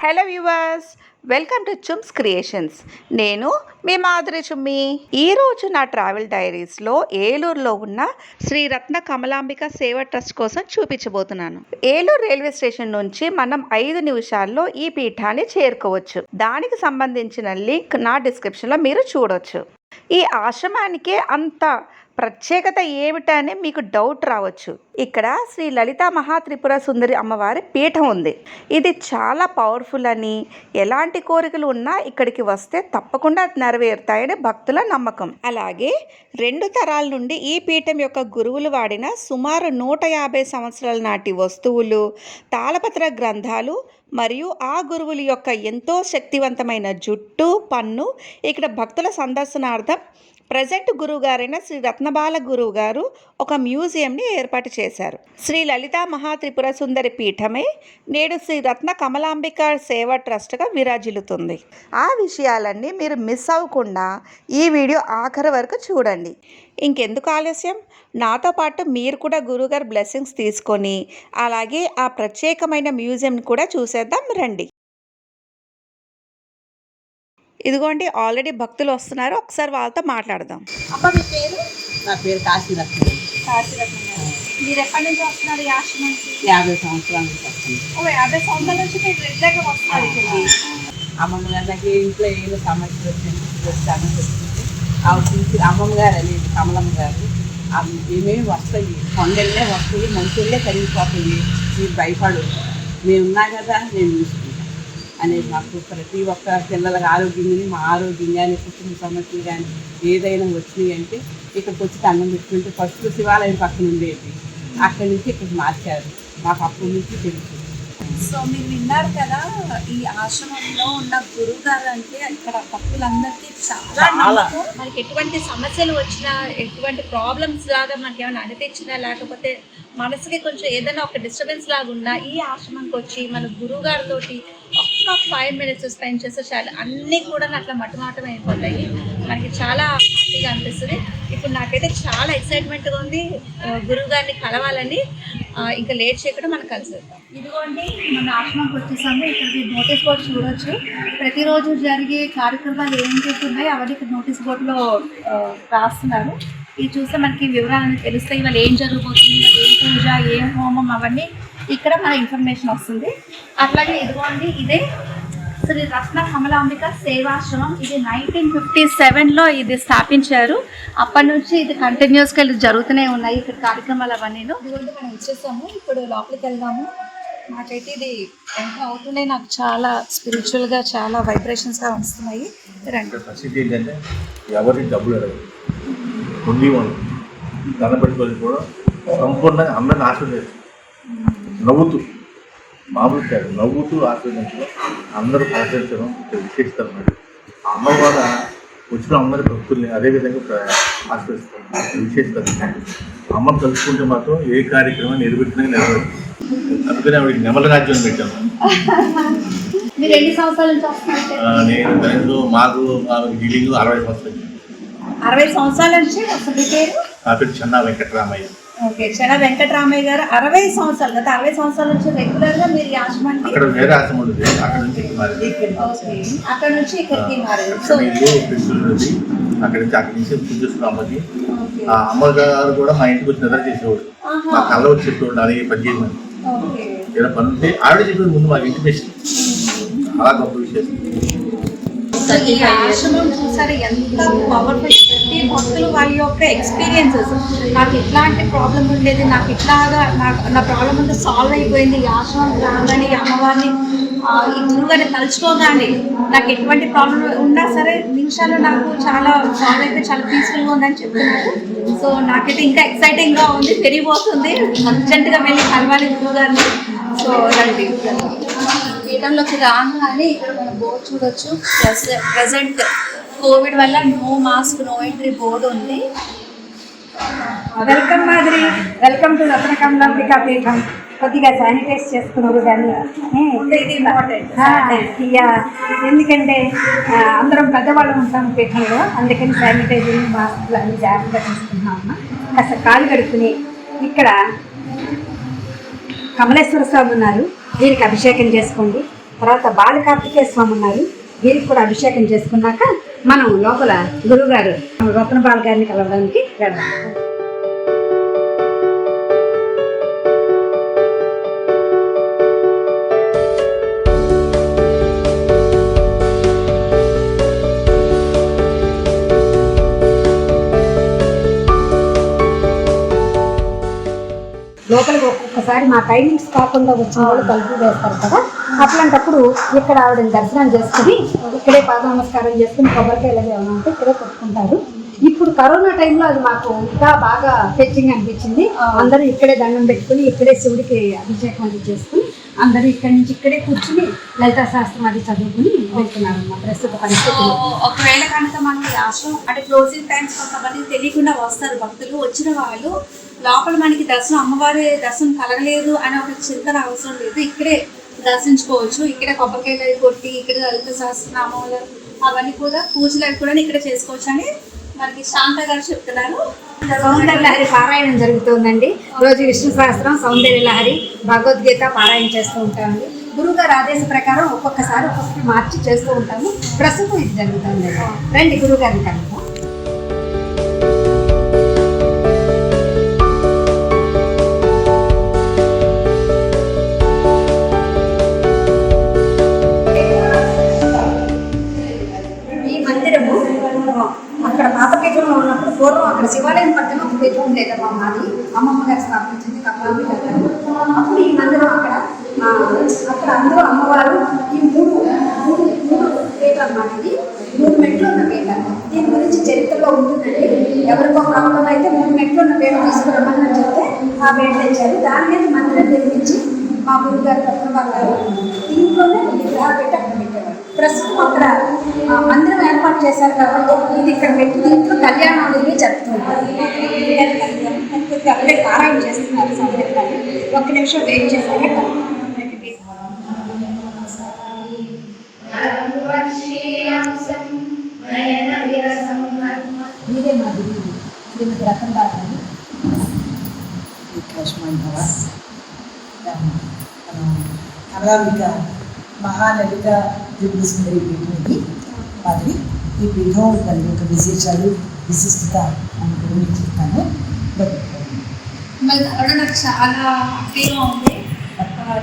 Hello viewers, welcome to చుమ్స్ creations. నేను మీ మాధురి చుమ్మి. ఈరోజు నా ట్రావెల్ డైరీస్లో ఏలూరులో ఉన్న శ్రీ రత్న కమలాంబిక సేవ ట్రస్ట్ కోసం చూపించబోతున్నాను. ఏలూరు రైల్వే స్టేషన్ నుంచి మనం 5 నిమిషాల్లో ఈ పీఠాన్ని చేరుకోవచ్చు. దానికి సంబంధించిన లింక్ నా డిస్క్రిప్షన్లో మీరు చూడవచ్చు. ఈ ఆశ్రమానికే అంత ప్రత్యేకత ఏమిటని మీకు డౌట్ రావచ్చు. ఇక్కడ శ్రీ లలితా మహాత్రిపుర సుందరి అమ్మవారి పీఠం ఉంది. ఇది చాలా పవర్ఫుల్ అని, ఎలాంటి కోరికలు ఉన్నా ఇక్కడికి వస్తే తప్పకుండా నెరవేరుతాయని భక్తుల నమ్మకం. అలాగే 2 తరాల నుండి ఈ పీఠం యొక్క గురువులు వాడిన సుమారు 150 సంవత్సరాల నాటి వస్తువులు, తాళపత్ర గ్రంథాలు మరియు ఆ గురువుల యొక్క ఎంతో శక్తివంతమైన జుట్టు, పన్ను ఇక్కడ భక్తుల సందర్శనార్థం ప్రజెంట్ గురువుగారైన శ్రీ రత్నబాల గురువు గారు ఒక మ్యూజియంని ఏర్పాటు చేశారు. శ్రీ లలితా మహాత్రిపుర సుందరి పీఠమే నేడు శ్రీ రత్న కమలాంబిక సేవా ట్రస్ట్గా విరాజిల్లుతుంది. ఆ విషయాలన్నీ మీరు మిస్ అవ్వకుండా ఈ వీడియో ఆఖరి వరకు చూడండి. ఇంకెందుకు ఆలస్యం, నాతో పాటు మీరు కూడా గురువుగారి బ్లెస్సింగ్స్ తీసుకొని అలాగే ఆ ప్రత్యేకమైన మ్యూజియంని కూడా చూసేద్దాం రండి. ఇదిగోండి, ఆల్రెడీ భక్తులు వస్తున్నారు, ఒకసారి వాళ్ళతో మాట్లాడదాం. అమ్మ, మీ పేరు? నా పేరు కాశీరత్న. కాశీరత్నం గారు, మీరు ఎప్పటి నుంచి వస్తున్నారు ఈ ఆశ్రమానికి? 50 సంవత్సరాల నుంచి వస్తుంది. 50 సంవత్సరాల నుంచి మీరు రెగ్యులర్గా వస్తున్నారు ఇక్కడికి? అమ్మమ్మ గారి దగ్గర ఇంట్లో ఏదో సమస్యలు వచ్చాను చెప్తుంది. అమ్మమ్మ గారు అనేది కమలమ్మ గారు, అవి ఏమేమి వస్తాయి, కొండలే వస్తాయి, మంచులే కరిగిపోతాయి, మీరు భయపడు, మేము ఉన్నా కదా, నేను చూసుకుంటాను అనేది. మాకు ప్రతి ఒక్క పిల్లల ఆరోగ్యం కానీ, మా ఆరోగ్యం కానీ, కుటుంబ సమస్యలు కానీ ఏదైనా వచ్చినాయి అంటే ఇక్కడికి వచ్చి దండం పెట్టుకుంటే, ఫస్ట్ శివాలయం పక్కన ఉండేది, అక్కడి నుంచి ఇక్కడికి మార్చారు. మాకు అప్పటి నుంచి తెలుసు. సో మీరు విన్నారు కదా, ఈ ఆశ్రమంలో ఉన్న గురువు గారు అంటే ఇక్కడ భక్తులందరికీ చాలా నమ్మకం. మనకి ఎటువంటి సమస్యలు వచ్చినా, ఎటువంటి ప్రాబ్లమ్స్ లాగా మనకి ఏమైనా అనిపించినా, లేకపోతే మనసుకి కొంచెం ఏదైనా ఒక డిస్టర్బెన్స్ లాగా ఉన్నా ఈ ఆశ్రమంకి వచ్చి మన గురువు గారితో ఒక్క 5 minutes స్పెండ్ చేస్తే చాలు, అన్నీ కూడా అట్లా మటుమాటం అయిపోతాయి. మనకి చాలా హ్యాపీగా అనిపిస్తుంది. ఇప్పుడు నాకైతే చాలా ఎక్సైట్మెంట్గా ఉంది గురువు గారిని కలవాలని. ఇంకా లేట్ చేయకుండా మనం కలిసేద్దాం. ఇదిగోండి, మన ఆశ్రమంకి వచ్చేసాము. ఇక్కడ నోటీస్ బోర్డు చూడొచ్చు. ప్రతిరోజు జరిగే కార్యక్రమాలు ఏంటి ఉన్నాయో అవన్నీ ఇక్కడ నోటీస్ బోర్డులో రాస్తున్నారు. ఇది చూస్తే మనకి వివరాలన్నీ తెలుస్తాయి. ఇవాళ ఏం జరగబోతుంది, ఏం పూజ, ఏం హోమం, అవన్నీ ఇక్కడ మన ఇన్ఫర్మేషన్ వస్తుంది. అట్లాగే ఇదిగోండి, ఇదే శ్రీ రత్న కమలాంబిక సేవాశ్రమం. ఇది 1957లో ఇది స్థాపించారు. అప్పటి నుంచి ఇది కంటిన్యూస్గా జరుగుతూనే ఉన్నాయి ఇక్కడ కార్యక్రమాలు అవన్నీ. ఇదిగోండి, మనం వచ్చేసాము. ఇప్పుడు లోపలికి వెళ్దాము. నాకైతే ఇది ఎంత అవుతున్నాయి, నాకు చాలా స్పిరిచువల్గా చాలా వైబ్రేషన్స్గా వస్తున్నాయి. రండి. ప్రసిద్ధి ఏంటంటే ఎవరికి డబ్బులు అడగదు, ఉండి వాళ్ళు దండ పెట్టుకోవాలి కూడా సంపూర్ణంగా అందరిని ఆశీర్వదించారు. నవ్వుతూ, మామూలు కాదు, నవ్వుతూ ఆశీర్వదించడం, అందరూ ఆశీర్వదించడం విశేషిస్తారు. మరి అమ్మవారు వచ్చిన అందరి భక్తుల్ని అదేవిధంగా ఆశీర్వదిస్తారు, విశేషిస్తారు. అమ్మను కలుసుకుంటే మాత్రం ఏ కార్యక్రమం నిలబెట్టినా నెరవేరు. అందుకని ఆవిడకి నెమల రాజ్యం పెట్టాము. మీరు ఎన్ని సంవత్సరాల నుంచి వస్తున్నారు? నేను దాంట్లో మాకు హీలింగ్ 60 సంవత్సరాలు. 60 సంవత్సరాల నుంచి వస్తుంది. పేరు? నా పేరు చెన్నా వెంకటరామయ్య. ఓకే, చెన్నా వెంకటరామయ్య గారు 60 సంవత్సరాలు. గత 60 సంవత్సరాల నుంచి రెగ్యులర్గా మీరు ఈ ఆశ్రమానికి? అక్కడ వేరే ఆశ్రమం ఉంది, అక్కడ నుంచి అక్కడ నుంచి ఇక్కడికి మారారు. సో అక్కడి నుంచి పూజ చేస్తున్న అమ్మకి. ఆ అమ్మగారు కూడా మా ఇంటికి వచ్చి నిద్ర చేసేవాడు, మా కళ్ళ వచ్చి చెప్పేవాడు అలాగే పని చేయమని. ఏదైనా పని ఉంటే ఆవిడ చెప్పేది ముందు మాకు ఇంటిమేషన్. అలా గొప్ప విశేషం. ఈ ఆశ్రమం చూసారు ఎంత పవర్ఫుల్. ప్రతి భక్తులు వాళ్ళ యొక్క ఎక్స్పీరియన్సెస్, నాకు ఇట్లాంటి ప్రాబ్లం ఉండేది, నాకు ఇట్లాగా నా ప్రాబ్లం అంతా సాల్వ్ అయిపోయింది, ఈ ఆశ్రమం రాగానే అమ్మవారిని ఈ గురువుగారిని తలుచుకోగానే నాకు ఎటువంటి ప్రాబ్లం ఉన్నా సరే నిమిషాలు నాకు చాలా సాల్వ్ అయిపోయి చాలా పీస్ఫుల్గా ఉందని చెప్తున్నారు. సో నాకైతే ఇంకా ఎక్సైటింగ్గా ఉంది, పెరిగిపోతుంది. అర్జెంటుగా వెళ్ళి కలవాలి గురువుగారిని. సో రండి. పీఠంలోకి రాగానే ఇక్కడ మనం బోర్డు చూడొచ్చు. ప్రజెంట్ కోవిడ్ వల్ల no mask, no entry board ఉంది. వెల్కమ్ మాదిరి, వెల్కమ్ టు రత్న కమలాంబిక పీఠం. కొద్దిగా శానిటైజ్ చేసుకున్నారు దాన్ని. ఇది ఇంపార్టెంట్. ఎందుకంటే అందరం పెద్దవాళ్ళు ఉంటాం పీఠంలో, అందుకని శానిటైజింగ్, మాస్కులు అన్ని జాగ్రత్తగా తీసుకుంటున్నాం. కాస్త కాలు కడుక్కుని ఇక్కడ కమలేశ్వర స్వామి ఉన్నారు, దీనికి అభిషేకం చేసుకోండి. తర్వాత బాలకార్తికేయ స్వామి ఉన్నారు. వీరికి కూడా అభిషేకం చేసుకున్నాక మనం లోపల గురువుగారు రత్నపాల గారిని కలవడానికి వెళ్దాం. లోపలికి ఒక్కొక్కసారి మా టైమింగ్స్ కాకుండా వచ్చిన వాళ్ళు తలుపు వేస్తారు కదా, అట్లాంటప్పుడు ఇక్కడ ఆవిడని దర్శనం చేసుకుని ఇక్కడే పాద నమస్కారం చేసుకుని కొబ్బరికాయలు ఏమైనా ఉంటే ఇక్కడే కొట్టుకుంటారు. ఇప్పుడు కరోనా టైంలో అది మాకు ఇంకా బాగా ఫెచ్చింగ్ అనిపించింది. అందరూ ఇక్కడే దండం పెట్టుకుని ఇక్కడే శివుడికి అభిషేకం అది చేసుకుని అందరూ ఇక్కడి నుంచి ఇక్కడే కూర్చుని లలితా శాస్త్రం అది చదువుకుని వెళ్తున్నారు మా ప్రస్తుత పరిస్థితుల్లో. ఒకవేళ కనుక మనకి ఆశ్రమం అంటే క్లోజింగ్ టైమ్స్ కొంతమంది తెలియకుండా వస్తారు భక్తులు. వచ్చిన వాళ్ళు లోపల మనకి దర్శనం అమ్మవారి దర్శనం కలగలేదు అనే ఒక చింతన అవసరం లేదు. ఇక్కడే దర్శించుకోవచ్చు. ఇక్కడే కొబ్బరికాయలు అవి కొట్టి ఇక్కడ లలిత సహస్రనామాలు అవన్నీ కూడా పూజలు అవి కూడా ఇక్కడ చేసుకోవచ్చు అని మనకి శాంత గారు చెప్తున్నారు. సౌందర్య లహరి పారాయణం జరుగుతుందండి. రోజు విష్ణు సహస్రం, సౌందర్య లహరి, భగవద్గీత పారాయణ చేస్తూ ఉంటామండి. గురువుగారు ఆదేశ ప్రకారం ఒక్కొక్కసారి మార్చి చేస్తూ ఉంటాము. ప్రస్తుతం ఇది జరుగుతుంది. రండి గురువుగారిని కలుద్దాం. అక్కడ పాతపీఠంలో ఉన్నప్పుడు పూర్వం అక్కడ శివాలయం పక్కన ఒక పీఠం ఉండేదమ్మా మాది. అమ్మమ్మ గారు స్థాపించింది కమలాంబిక గారు. అప్పుడు ఈ మందిరం అక్కడ అందరూ అమ్మవారు ఈ మూడు పీఠం అన్నమాట. ఇది 3 మెట్లు ఉన్న పీఠ. దీని గురించి చరిత్రలో ఉంటుందండి. ఎవరికో ప్రాబ్లం అయితే 3 మెట్లు ఉన్న పీఠ తీసుకురమ్మని చెప్తే ఆ పీఠ తెచ్చారు. దాని మీద మందిరం నిర్మించి మా గురువు గారు రత్నపాల గారు దీంట్లోనే విగ్రహాలు పెట్టి అక్కడ పెట్టేవారు. ప్రస్తుతం అక్కడ మందిరం ఏర్పాటు చేశారు కాబట్టి ఇది ఇక్కడ పెట్టి దీంట్లో కళ్యాణాలు ఇవి జరుపుతుంటారు. అక్కడే పారాయణ చేస్తున్నారు సందర్భాన్ని. ఒక్క నిమిషం వెయిట్ చేశారు. మీరే మా గురువు శ్రీమతి రత్నపాల గారు. కమలాంబిక మహాలలిత త్రిపుర సుందరి పీఠంకి మాది. ఈ పీఠం దాని యొక్క విశేషాలు విశిష్టత అని కూడా మీకు చెప్తాను. నాకు చాలా హ్యాపీగా ఉంది.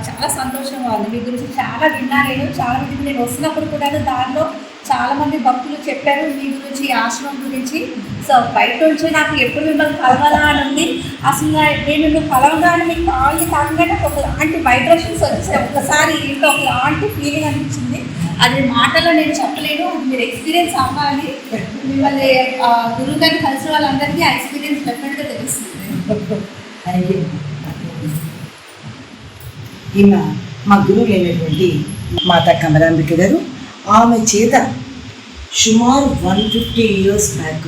చాలా సంతోషంగా ఉంది. మీ గురించి చాలా విన్నా. చాలా మందికి నేను వస్తున్నప్పుడు కూడా దానిలో చాలా మంది భక్తులు చెప్పారు మీ గురించి, ఆశ్రమం గురించి. సో బయట నుంచి నాకు ఎప్పుడు మిమ్మల్ని కలవాలా అని ఉంది. అసలు నేను మిమ్మల్ని కలవగానే మీకు కావాలి కాకుండా నాకు ఒకలాంటి వైబ్రేషన్స్ వచ్చాయి. ఒకసారి ఇంట్లో ఒకలాంటి ఫీలింగ్ అనిపించింది. అది మాటలో నేను చెప్పలేను. మీరు ఎక్స్పీరియన్స్ అవ్వాలి. మిమ్మల్ని గురువు గారిని కలిసిన వాళ్ళందరికీ ఆ ఎక్స్పీరియన్స్ డెఫినెట్గా తెలుస్తుంది. ఈమె మా గురువు అయినటువంటి మాతా కమలాంబిక గారు. ఆమె చేత సుమారు 150 years బ్యాక్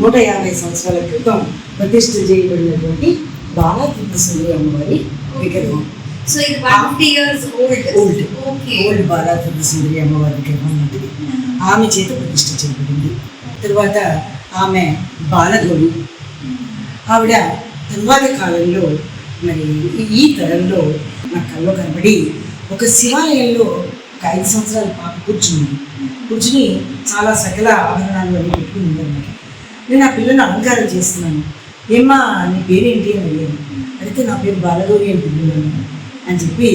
150 సంవత్సరాల క్రితం ప్రతిష్ఠ చేయబడినటువంటి బాలా త్రిపుర సుందరి అమ్మవారి విగ్రహం. సో ఇది 150 years old. Old Bala Tripura Sundari అమ్మవారి విగ్రహం ఉంటుంది. ఆమె చేత ప్రతిష్ఠ చేయబడింది. తర్వాత ఆమె బాలగౌరి. ఆవిడ తరువాత కాలంలో మరి ఈ తరంలో నా కల్లో కనబడి ఒక శివాలయంలో ఒక 5 సంవత్సరాల పాప కూర్చుని చాలా సకల ఆభరణాలు అన్నీ పెట్టుకుని ఉందన్నమాట. నేను ఆ పిల్లని అలంకారం చేస్తున్నాను. ఏమ్మా నీ పేరేంటి అని అడిగాను. అడిగితే నా పేరు బాలగౌరి అని పిలున్నాను అని చెప్పి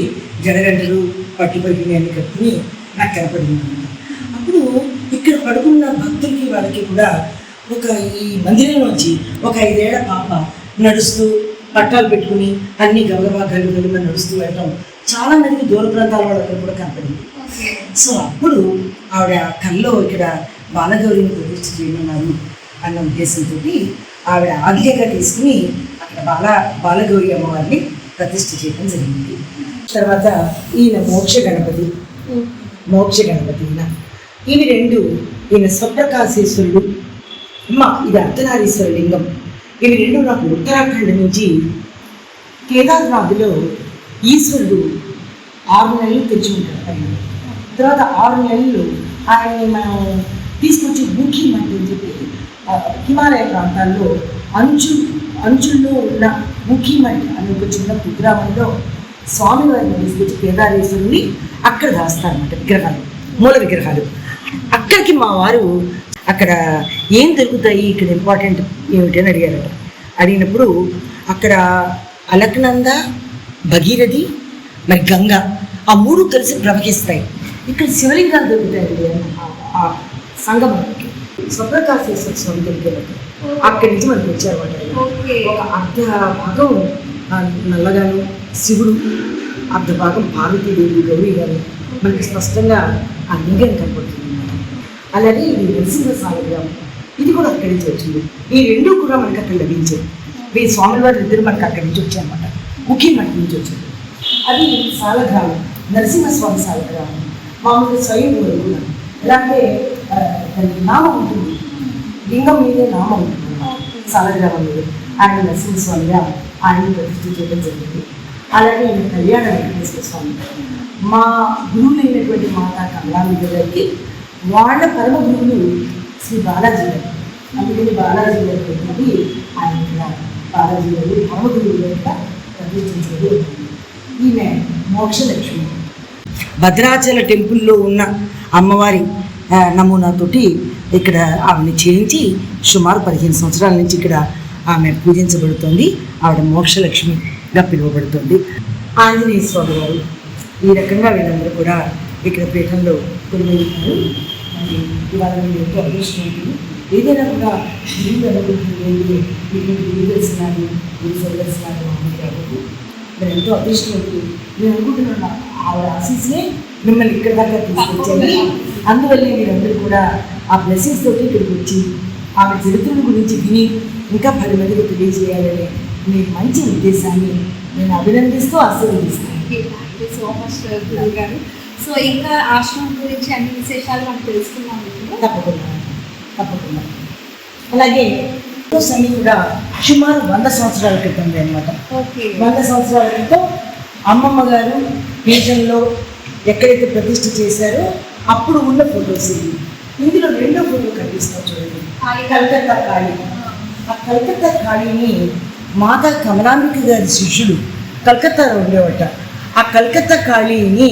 జడగంటలు పట్టుపరికి అన్ని కట్టుకుని నాకు కనపడింది. అప్పుడు ఇక్కడ పడుకున్న భక్తులకి వాళ్ళకి కూడా ఒక ఈ మందిరంలోంచి ఒక 5 ఏళ్ల పాప నడుస్తూ పట్టాలు పెట్టుకుని అన్ని గబగబా గలుగలుగా నడుస్తూ వెళ్ళటం చాలా మందికి దూర ప్రాంతాల వాళ్ళందరూ కూడా కనపడింది. సో అప్పుడు ఆవిడ కల్లో ఇక్కడ బాలగౌరిని ప్రతిష్ఠ చేయమన్నారు అన్న ఉద్దేశంతో ఆవిడ ఆజ్ఞగా తీసుకుని అక్కడ బాలగౌరి అమ్మవారిని ప్రతిష్ఠ చేయడం జరిగింది. తర్వాత ఈయన మోక్ష గణపతి ఇవి 2 ఈయన స్వప్రకాశేశ్వరుడు, ఇది అర్ధనారీశ్వర లింగం. ఇవి 2 నాకు ఉత్తరాఖండ్ నుంచి కేదార్నాథ్లో ఈశ్వరుడు 6 నెలలు తెచ్చి ఉంటాడు పైన. తర్వాత 6 నెలలు ఆయన్ని మనం తీసుకొచ్చి ఊఖీమట్టి అని చెప్పి హిమాలయ ప్రాంతాల్లో అంచుల్లో ఉన్న ఊఖీమట్టి అనే ఒక చిన్న కుగ్రామంలో స్వామివారిని తీసుకొచ్చి కేదారేశ్వరుని అక్కడ దాస్తారన్నమాట విగ్రహాలు, మూల విగ్రహాలు. అక్కడికి మా వారు అక్కడ ఏం దొరుకుతాయి, ఇక్కడ ఇంపార్టెంట్ ఏమిటి అని అడిగారట. అడిగినప్పుడు అక్కడ అలక్నంద, భగీరథి, మరి గంగ, ఆ 3 కలిసి ప్రవహిస్తాయి. ఇక్కడ శివలింగాలు దొరుకుతాయి. ఆ సంగమానికి స్వప్రకాశేశ్వర స్వామి దొరికేవారు. అక్కడి నుంచి మనకి వచ్చారన్నమాట. ఒక అర్ధ భాగం నల్లగాను శివుడు, అర్ధ భాగం పార్వతీదేవి, గౌరీ గారు మనకి స్పష్టంగా ఆ లింగం కనపడుతుంది. అలాగే ఇది నరసింహ సాలగ్రామం, ఇది కూడా అక్కడి నుంచి వచ్చింది. ఈ 2 కూడా మనకి అక్కడ లభించాయి. ఈ స్వామివారి ఇద్దరు మనకి అక్కడి నుంచి వచ్చాయన్నమాట. ముఖ్యం మట్టి నుంచి వచ్చింది. అది సాలగ్రామం, నరసింహస్వామి సాలగ్రామం. మామూలుగా స్వయం కూడా ఎలా అంటే దానికి నామం ఉంటుంది, లింగం మీదే నామం ఉంటుంది. సాలగ్రామం మీద ఆయన నరసింహస్వామిగా ఆయన ప్రతిష్ఠ చేయడం జరిగింది. అలాగే ఈయన కళ్యాణ వెంకటేశ్వర స్వామి, మా గురువులైనటువంటి మాతా కమలాంబిక గారికి వాళ్ళ పరమ గురువులు శ్రీ బాలాజీ గారు. అందుకని బాలాజీ గారి ఆయన బాలాజీ గారు పరమ గురువుల యొక్క ప్రతిష్ఠించడం. ఈమె మోక్షలక్ష్మి. భద్రాచల టెంపుల్లో ఉన్న అమ్మవారి నమూనాతోటి ఇక్కడ ఆమెను చేయించి సుమారు 15 సంవత్సరాల నుంచి ఇక్కడ ఆమె పూజించబడుతుంది. ఆవిడ మోక్షలక్ష్మిగా పిలువబడుతుంది. ఆంజనేయ స్వామి వారు, ఈ రకంగా వీళ్ళందరూ కూడా ఇక్కడ పీఠంలో కొలువైనారు. ఇవాళ మీరు ఎంతో అదృష్టం ఉంటుంది. ఏదైనా కూడా గురువు అనుకుంటుంది, గురువు తెలిసినారు, గురు సరిదర్శనాలు మామూలు కాబట్టి మీరు ఎంతో అదృష్టం ఉంటుంది. నేను అనుకుంటున్నాను ఆవిడ ఆశీస్సే మిమ్మల్ని ఇక్కడ దాకా తీసుకొచ్చాను. అందువల్లే మీరందరూ కూడా ఆ బ్లెస్సింగ్స్ తోటి ఇక్కడికి వచ్చి ఆమె చరిత్రల గురించి విని ఇంకా 10 మందికి తెలియజేయాలనే మీ మంచి ఉద్దేశాన్ని నేను అభినందిస్తూ ఆశీర్వదిస్తాను. సో మచ్ గురువు గారు. సో ఇంకా ఆశ్రమం గురించి అన్ని విశేషాలు మనం తెలుసుకున్నాం. తప్పకుండా. అలాగే అన్నీ కూడా సుమారు 100 సంవత్సరాల క్రితం అనమాట. 100 సంవత్సరాల క్రితం అమ్మమ్మ గారు పీఠంలో ఎక్కడైతే ప్రతిష్ఠ చేశారో అప్పుడు ఉన్న ఫొటోస్ ఇవి. ఇందులో 2వ ఫోటో కనిపిస్తాం చూడండి, కలకత్తా కాళీ. ఆ కలకత్తా కాళీని మాతా కమలాంబిక గారి శిష్యులు కలకత్తాలో ఉండేవట. ఆ కలకత్తా కాళీని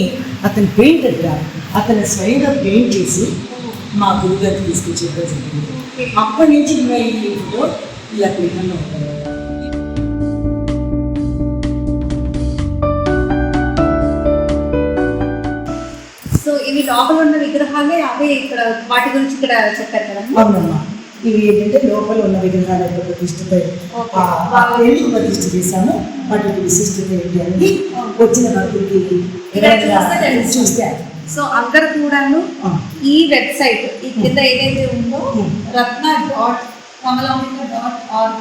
అతను పెయింటర్గా అతను స్వయంగా పెయింట్ చేసి మా గురువుగారికి తీసుకొచ్చి జరిగింది. అప్పటి నుంచి ఈ ఫోటో ఇలా పీఠంలో ఉంటుంది. సో ఇవి లోపల ఉన్న విగ్రహాలే అవే ఇక్కడ వాటి గురించి ఇక్కడ చెప్పారు కదా. అవునమ్మా, ఇవి ఏంటంటే లోపల ఉన్న విగ్రహాల యొక్క ప్రతిష్ఠత ఎందుకు ప్రతిష్ఠ చేశాము, వాటి విశిష్టత ఏంటి అనేది వచ్చిన భక్తులకి చూస్తే. సో అందరు కూడాను ఈ వెబ్సైట్ ఈ కింద ఏదైతే ఉందో ratna.kamalamika.org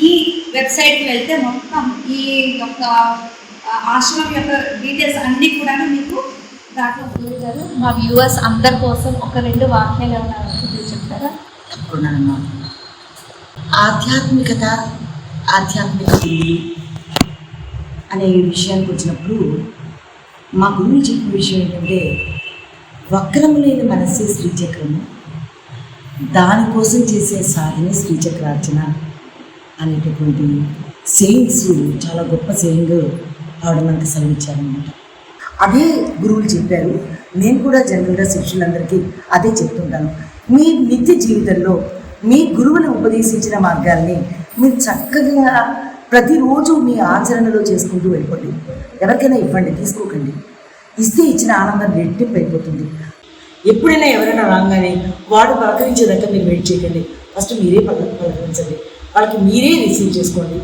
ఈ వెబ్సైట్కి వెళ్తే మొత్తం ఈ యొక్క ఆశ్రమం యొక్క డీటెయిల్స్ అన్నీ కూడా మీకు దాంట్లో ఉంటారు. మా వ్యూవర్స్ అందరి కోసం ఒక 2 వాక్యాలు ఏమైనా చెప్తారా? తప్పకుండా. ఆధ్యాత్మిక అనే విషయానికి వచ్చినప్పుడు మా గురువు చెప్పిన విషయం ఏంటంటే వక్రము లేని మనస్సే శ్రీచక్రము, దానికోసం చేసే సాధనే శ్రీచక్రార్చన అనేటటువంటి సేయింగ్స్, చాలా గొప్ప సేయింగ్ ఆవిడ మనకి సెలవిచ్చారనమాట. అదే గురువులు చెప్పారు. నేను కూడా జనరల్గా శిష్యులందరికీ అదే చెప్తుంటాను. మీ నిత్య జీవితంలో మీ గురువులు ఉపదేశించిన మార్గాల్ని మీరు చక్కగా ప్రతిరోజు మీ ఆచరణలో చేసుకుంటూ వెళ్ళిపోండి. ఎవరికైనా ఇవ్వండి, తీసుకోకండి. ఇస్తే ఇచ్చిన ఆనందం రెట్టింపు అయిపోతుంది. ఎప్పుడైనా ఎవరైనా రాగానే వాడు పలకరించేదాకా మీరు వెయిట్ చేయకండి. ఫస్ట్ మీరే పలకరించండి, వాళ్ళకి మీరే రిసీవ్ చేసుకోండి,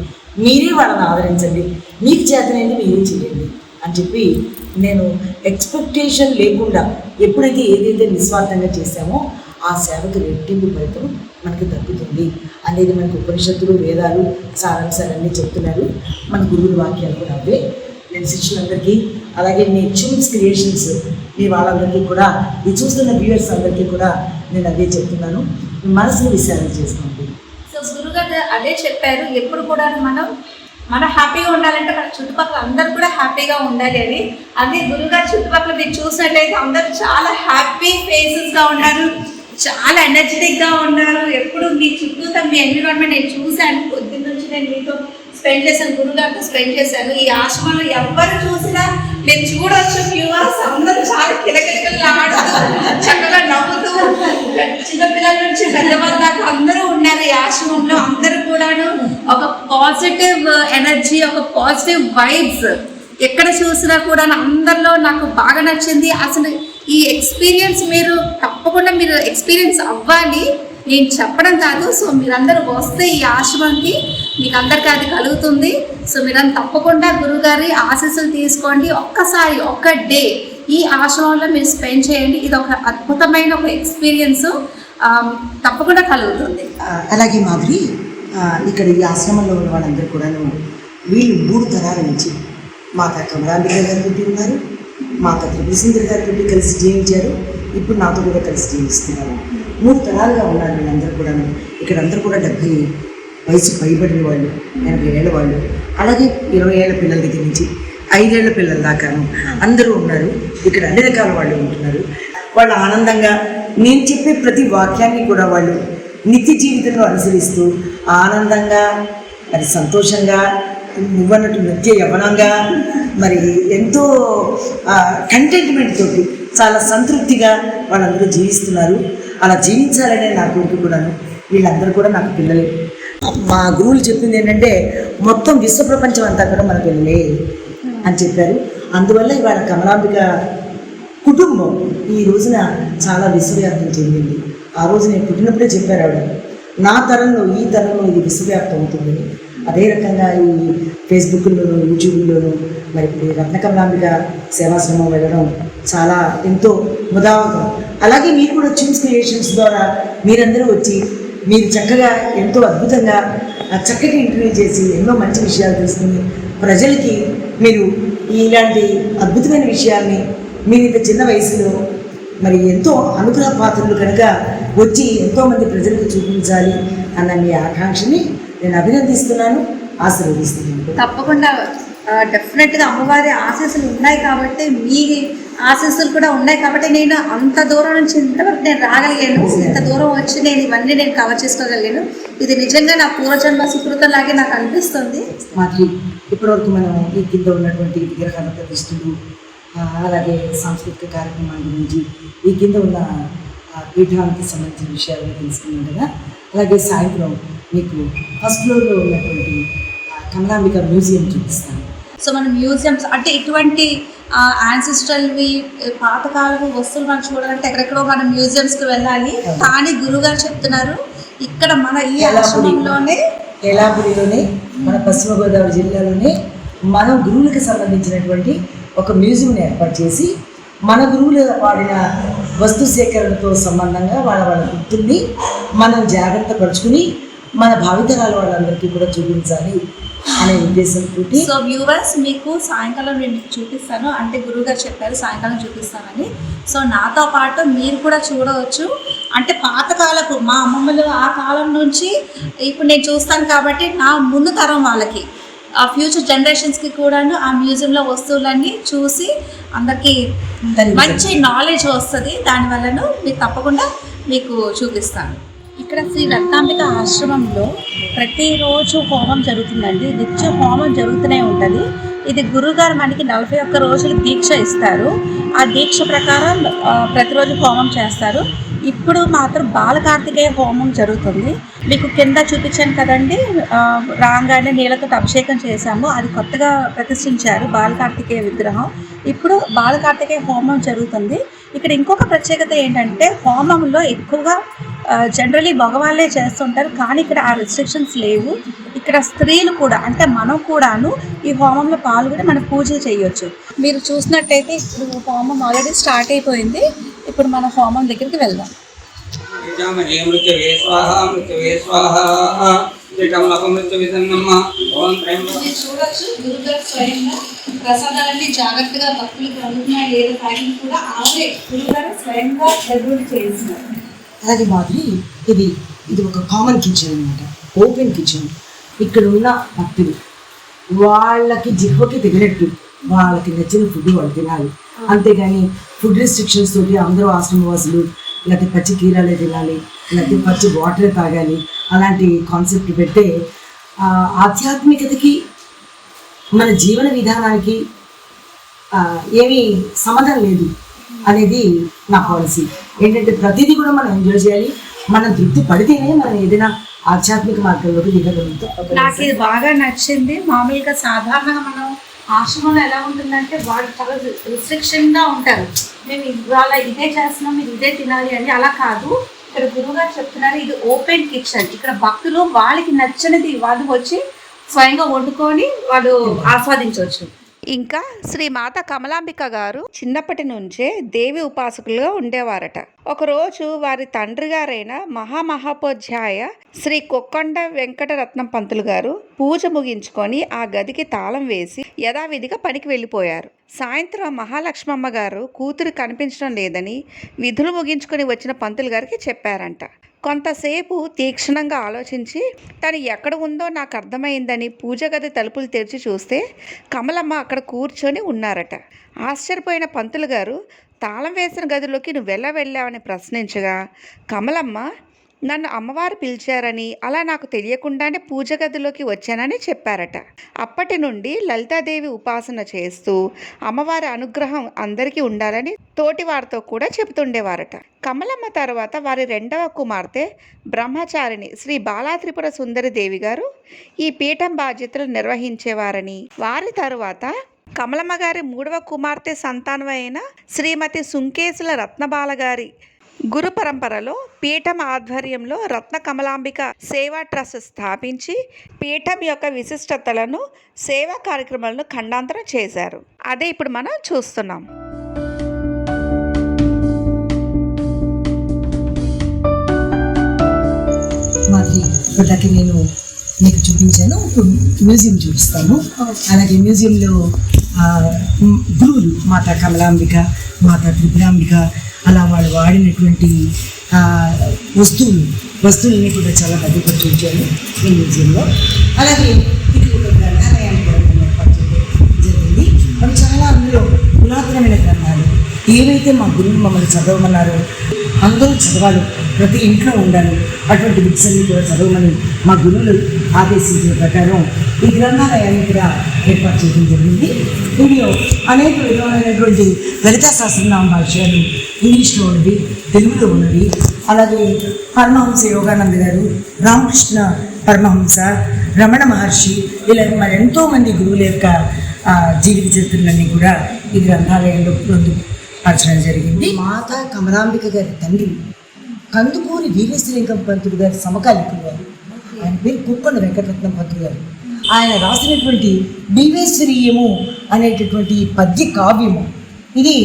మీరే వాళ్ళని ఆదరించండి, మీకు చేతనైంది మీరే చేయండి అని చెప్పి నేను ఎక్స్పెక్టేషన్ లేకుండా ఎప్పుడైతే ఏదైతే నిస్వార్థంగా చేశామో ఆ సేవకి రెట్టింపు ఫలితం మనకి దక్కుతుంది అనేది మనకు ఉపనిషత్తులు, వేదాలు, సారాంశాలన్నీ చెప్తున్నారు. మన గురువుల వాక్యాలు కూడా అవే. నేను శిష్యులందరికీ, అలాగే మీ చూమ్స్ క్రియేషన్స్ మీ వాళ్ళందరికీ కూడా, ఈ చూస్తున్న వ్యూవర్స్ అందరికీ కూడా నేను అదే చెప్తున్నాను. మీ మనసును విశాలం చేసుకోండి. సో గురుగారు అదే చెప్పారు, ఎప్పుడు కూడా మనం హ్యాపీగా ఉండాలంటే మన చుట్టుపక్కల అందరూ కూడా హ్యాపీగా ఉండాలి అని. అదే గురుగారు చుట్టుపక్కల మీరు చూసినట్లయితే అందరూ చాలా హ్యాపీ ఫేసెస్గా ఉన్నారు, చాలా ఎనర్జెటిక్గా ఉన్నారు. ఎప్పుడు మీ చుట్టూ మీ ఎన్విరాన్మెంట్ నేను చూశాను. పొద్దున్న నుంచి నేను మీతో స్పెండ్ చేశాను, గురుగారితో స్పెండ్ చేశాను. ఈ ఆశ్రమంలో ఎవరు చూసినా నేను చూడొచ్చు, వ్యూవర్స్ అందరూ చాలా కిలకిలకలు ఆడుతూ చక్కగా నవ్వుతూ, చిన్నపిల్లల నుంచి పెద్దవాళ్ళ దాకా అందరూ ఉన్నారు ఈ ఆశ్రమంలో. అందరూ కూడాను ఒక పాజిటివ్ ఎనర్జీ, ఒక పాజిటివ్ వైబ్స్ ఎక్కడ చూసినా కూడా అందరిలో నాకు బాగా నచ్చింది. అసలు ఈ ఎక్స్పీరియన్స్ మీరు తప్పకుండా మీరు ఎక్స్పీరియన్స్ అవ్వాలి, నేను చెప్పడం కాదు. సో మీరందరూ వస్తే ఈ ఆశ్రమానికి మీకు అందరికీ అది కలుగుతుంది. సో మీరందరూ తప్పకుండా గురుగారి ఆశీస్సులు తీసుకోండి. ఒక్కసారి ఒక్క డే ఈ ఆశ్రమంలో మీరు స్పెండ్ చేయండి. ఇది ఒక అద్భుతమైన ఒక ఎక్స్పీరియన్స్ తప్పకుండా కలుగుతుంది. అలాగే మాధురి, ఇక్కడ ఈ ఆశ్రమంలో ఉన్న వాళ్ళందరూ కూడాను వీళ్ళు 3 తరాల నుంచి మాతా కమలాంబిక గారితో ఉన్నారు, మాతా త్రిపురసుందరి గారితో కలిసి జీవించారు, ఇప్పుడు నాతో కూడా కలిసి జీవిస్తున్నారు. 3 తరాలుగా ఉన్నారు వీళ్ళందరూ కూడాను. ఇక్కడ అందరూ కూడా 70 వయసు పైబడిన వాళ్ళు, 80 ఏళ్ళ వాళ్ళు, అలాగే 20 ఏళ్ళ పిల్లల దగ్గర నుంచి 5 ఏళ్ల పిల్లల దాకాను అందరూ ఉన్నారు. ఇక్కడ అన్ని రకాల వాళ్ళు ఉంటున్నారు. వాళ్ళు ఆనందంగా నేను చెప్పే ప్రతి వాక్యాన్ని కూడా వాళ్ళు నిత్య జీవితంలో అనుసరిస్తూ ఆనందంగా, మరి సంతోషంగా, నువ్వన్నట్టు నిత్య యవనంగా, మరి ఎంతో కంటెంట్మెంట్ తోటి చాలా సంతృప్తిగా వాళ్ళందరూ జీవిస్తున్నారు. అలా జీవించాలనే నా కోరిక కూడాను. వీళ్ళందరూ కూడా నాకు పిల్లలే. మా గురువులు చెప్పింది ఏంటంటే మొత్తం విశ్వ ప్రపంచం అంతా కూడా మన పిల్లలే అని చెప్పారు. అందువల్ల ఇవాళ కమలాంబిక కుటుంబం ఈ రోజున చాలా విశ్వవ్యాప్తం చెందింది. ఆ రోజు నేను పుట్టినప్పుడే చెప్పారు ఆవిడ, నా తరంలో ఈ తరంలో ఇది విశ్వవ్యాప్తం అవుతుందని. అదే రకంగా ఈ ఫేస్బుక్లోను, యూట్యూబ్లోను మరి ఇప్పుడు రత్నకమలాంబిక సేవాశ్రమం వెళ్ళడం చాలా ఎంతో ముదావతం. అలాగే మీరు కూడా చుమ్స్ క్రియేషన్స్ ద్వారా మీరందరూ వచ్చి మీరు చక్కగా ఎంతో అద్భుతంగా చక్కటి ఇంటర్వ్యూ చేసి ఎన్నో మంచి విషయాలు తెలుసుకుని ప్రజలకి మీరు ఇలాంటి అద్భుతమైన విషయాల్ని మీరు ఇంత చిన్న వయసులో మరి ఎంతో అనుగ్రహ పాత్రలు కనుక వచ్చి ఎంతోమంది ప్రజలకు చూపించాలి అన్న మీ ఆకాంక్షని నేను అభినందిస్తున్నాను, ఆశీర్వదిస్తున్నాను. తప్పకుండా డెఫినెట్గా అమ్మవారి ఆశీస్సులు ఉన్నాయి కాబట్టి, మీ ఆశీస్సులు కూడా ఉన్నాయి కాబట్టి నేను అంత దూరం నుంచి ఇంతవరకు నేను రాగలిగాను. ఇంత దూరం వచ్చి నేను ఇవన్నీ నేను కవర్ చేసుకోగలిగాను. ఇది నిజంగా నా పూర్వజన్మ సుకృతం లాగే నాకు అనిపిస్తుంది. మాకు ఇప్పటివరకు మనం ఈ కింద ఉన్నటువంటి విగ్రహాల ప్రతిష్ఠలు, అలాగే సాంస్కృతిక కార్యక్రమాల గురించి ఈ కింద ఉన్న పీఠానికి సంబంధించిన విషయాలను తెలుసుకున్నాం కదా. అలాగే సాయంత్రం మీకు ఫస్ట్ ఫ్లోర్లో ఉన్నటువంటి కమలాంబిక మ్యూజియం చూపిస్తాను. సో మన మ్యూజియంస్ అంటే ఇటువంటి యాన్సిస్ట్రల్వి పాతకాలపు వస్తువులు మనం చూడాలంటే ఎక్కడెక్కడో మనం మ్యూజియంస్కి వెళ్ళాలి. కానీ గురుగారు చెప్తున్నారు ఇక్కడ మన ఈ ఆశ్రమంలోనే, ఎలాపురిలోనే, మన పశ్చిమ గోదావరి జిల్లాలోనే మనం గురువులకు సంబంధించినటువంటి ఒక మ్యూజియంని ఏర్పాటు చేసి మన గురువులు వాడిన వస్తు సేకరణతో సంబంధంగా వాళ్ళ గుర్తుల్ని మనం జాగ్రత్త పరుచుకుని మన భావితరాల వాళ్ళందరికీ కూడా చూపించాలి అనే ఉద్దేశంతో. సో వ్యూవర్స్, మీకు సాయంకాలం నేను మీకు చూపిస్తాను, అంటే గురువుగారు చెప్పారు సాయంకాలం చూపిస్తానని. సో నాతో పాటు మీరు కూడా చూడవచ్చు. అంటే పాతకాలపు మా అమ్మమ్మలు ఆ కాలం నుంచి ఇప్పుడు నేను చూస్తాను కాబట్టి నా ముందు తరం వాళ్ళకి, ఆ ఫ్యూచర్ జనరేషన్స్కి కూడాను ఆ మ్యూజియంలో వస్తువులన్నీ చూసి అందరికీ మంచి నాలెడ్జ్ వస్తుంది. దానివల్లను మీకు తప్పకుండా మీకు చూపిస్తాను. ఇక్కడ శ్రీ రత్నాంబిక ఆశ్రమంలో ప్రతిరోజు హోమం జరుగుతుందండి. నిత్యం హోమం జరుగుతూనే ఉంటుంది. ఇది గురుగారు మనకి 41 రోజులు దీక్ష ఇస్తారు. ఆ దీక్ష ప్రకారం ప్రతిరోజు హోమం చేస్తారు. ఇప్పుడు మాత్రం బాలకార్తికేయ హోమం జరుగుతుంది. మీకు కింద చూపించాను కదండి, రాగానే నీళ్ళతో అభిషేకం చేశాము. అది కొత్తగా ప్రతిష్ఠించారు బాలకార్తికేయ విగ్రహం. ఇప్పుడు బాలకార్తికేయ హోమం జరుగుతుంది. ఇక్కడ ఇంకొక ప్రత్యేకత ఏంటంటే హోమంలో ఎక్కువగా జనరలీ మగవాళ్ళే చేస్తుంటారు, కానీ ఇక్కడ ఆ రెస్ట్రిక్షన్స్ లేవు. ఇక్కడ స్త్రీలు కూడా, అంటే మనం కూడాను ఈ హోమంలో పాల్గొని మనం పూజలు చేయొచ్చు. మీరు చూసినట్టయితే ఇప్పుడు హోమం ఆల్రెడీ స్టార్ట్ అయిపోయింది. ఇప్పుడు మన హోమం దగ్గరికి వెళ్దాం. చూడొచ్చు గురుగారు స్వయంగా ప్రసాదాలన్నీ జాగ్రత్తగా భక్తులకు అందుతున్నాయి లేదా టైం కూడా ఆవిడే గురుగారు స్వయంగా దగ్గర చేస్తున్నారు. అలాగే మాదిరి ఇది ఒక కామన్ కిచెన్ అనమాట, ఓపెన్ కిచెన్. ఇక్కడ ఉన్న భక్తులు వాళ్ళకి జిహ్వకి తగినట్టు వాళ్ళకి నచ్చిన ఫుడ్ వాళ్ళు తినాలి. అంతేగాని ఫుడ్ రెస్ట్రిక్షన్స్ తోటి అందరూ ఆశ్రమవాసులు లేకపోతే పచ్చి కీరాలే తినాలి, లేకపోతే పచ్చి వాటరే తాగాలి అలాంటి కాన్సెప్ట్ పెడితే ఆధ్యాత్మికతకి మన జీవన విధానానికి ఏమీ సంబంధం లేదు అనేది నా పాలసీ. ఏంటంటే ప్రతిదీ కూడా మనం ఎంజాయ్ చేయాలి, మనం తృప్తి పడితేనే మనం ఏదైనా ఆధ్యాత్మిక మార్గంలోకి దిగగలుగుతాం. నాకు ఇది బాగా నచ్చింది. మామూలుగా సాధారణంగా మనం ఆశ్రమంలో ఎలా ఉంటుందంటే వాళ్ళు చాలా రిస్ట్రిక్షన్గా ఉంటారు. మేము ఇవాళ ఇదే చేస్తున్నాం, మీరు ఇదే తినాలి అని. అలా కాదు, ఇక్కడ గురువుగారు చెప్తున్నారు ఇది ఓపెన్ కిచెన్. ఇక్కడ భక్తులు వాళ్ళకి నచ్చనిది వాళ్ళు వచ్చి స్వయంగా వండుకొని వాళ్ళు ఆస్వాదించవచ్చు. ఇంకా శ్రీ మాత కమలాంబిక గారు చిన్నప్పటి నుంచే దేవి ఉపాసకులుగా ఉండేవారట. ఒకరోజు వారి తండ్రి గారైన మహామహోపాధ్యాయ శ్రీ కొక్కొండ వెంకటరత్నం పంతులు గారు పూజ ముగించుకొని ఆ గదికి తాళం వేసి యథావిధిగా పనికి వెళ్ళిపోయారు. సాయంత్రం మహాలక్ష్మమ్మ గారు కూతురు కనిపించడం లేదని విధులు ముగించుకొని వచ్చిన పంతులు గారికి చెప్పారంట. కొంతసేపు తీక్షణంగా ఆలోచించి తను ఎక్కడ ఉందో నాకు అర్థమైందని పూజ గది తలుపులు తెరిచి చూస్తే కమలమ్మ అక్కడ కూర్చొని ఉన్నారట. ఆశ్చర్యపోయిన పంతులు గారు తాళం వేసిన గదిలోకి నువ్వెలా వెళ్ళావని ప్రశ్నించగా కమలమ్మ నన్ను అమ్మవారు పిలిచారని, అలా నాకు తెలియకుండానే పూజ గదిలోకి వచ్చానని చెప్పారట. అప్పటి నుండి లలితాదేవి ఉపాసన చేస్తూ అమ్మవారి అనుగ్రహం అందరికీ ఉండాలని తోటివారితో కూడా చెబుతుండేవారట. కమలమ్మ తర్వాత వారి రెండవ కుమార్తె బ్రహ్మచారిణి శ్రీ బాలాత్రిపుర సుందరి దేవి గారు ఈ పీఠం బాధ్యతలు నిర్వహించేవారని, వారి తరువాత కమలమ్మ గారి మూడవ కుమార్తె సంతానమైన శ్రీమతి సుంకేసుల రత్నబాల గారి గురు పరంపరలో పీఠం ఆధ్వర్యంలో రత్న కమలాంబిక సేవా ట్రస్ట్ స్థాపించి పీఠం యొక్క విశిష్టతలను, సేవా కార్యక్రమాలను ఖండాంతరం చేశారు. అదే ఇప్పుడు మనం చూస్తున్నాం. మాది ఇప్పటికి నేను మీకు చూపించాను, ఇప్పుడు మ్యూజియం చూపిస్తాను. అలాగే మ్యూజియంలో గురువులు మాతా కమలాంబిక, మాతా త్రిపురాంబిక, అలా వాళ్ళు వాడినటువంటి వస్తువుల్ని కూడా చాలా భద్రపరిచి ఉంచాను ఈ మ్యూజియంలో. అలాగే ఇది ఒక గ్రంథాలయాన్ని కూడా ఏర్పాటు చేయడం జరిగింది. అవి చాలా అందులో పురాతనమైన గ్రంథాలు ఏవైతే మా గురువులు మమ్మల్ని చదవమన్నారో అందరూ చదవాలి, ప్రతి ఇంట్లో ఉండాలి, అటువంటి బుక్స్ అన్ని కూడా చదవమని మా గురువులు ఆదేశించిన ప్రకారం ఈ గ్రంథాలయాన్ని కూడా ఏర్పాటు చేయడం జరిగింది. ఇందులో అనేక విధమైనటువంటి లలితా సహస్రనామ భాష్యాలు ఇంగ్లీష్లో ఉన్నవి, తెలుగులో ఉన్నవి. అలాగే పరమహంస యోగానంద గారు, రామకృష్ణ పరమహంస, రమణ మహర్షి, ఇలా మరి ఎంతోమంది గురువుల యొక్క జీవిత చరిత్రలన్నీ కూడా ఈ గ్రంథాలయంలో పొందుపరచడం జరిగింది. మాతా కమలాంబిక గారి తండ్రి కందుకూరి వీరేశలింగం పంతులు గారి సమకాలికులు గారు. ఆయన పేరు కొక్కొండ వెంకటరత్నం పంతులు గారు. ఆయన రాసినటువంటి బివేశ్వరీయము అనేటటువంటి పద్య కావ్యము, ఇది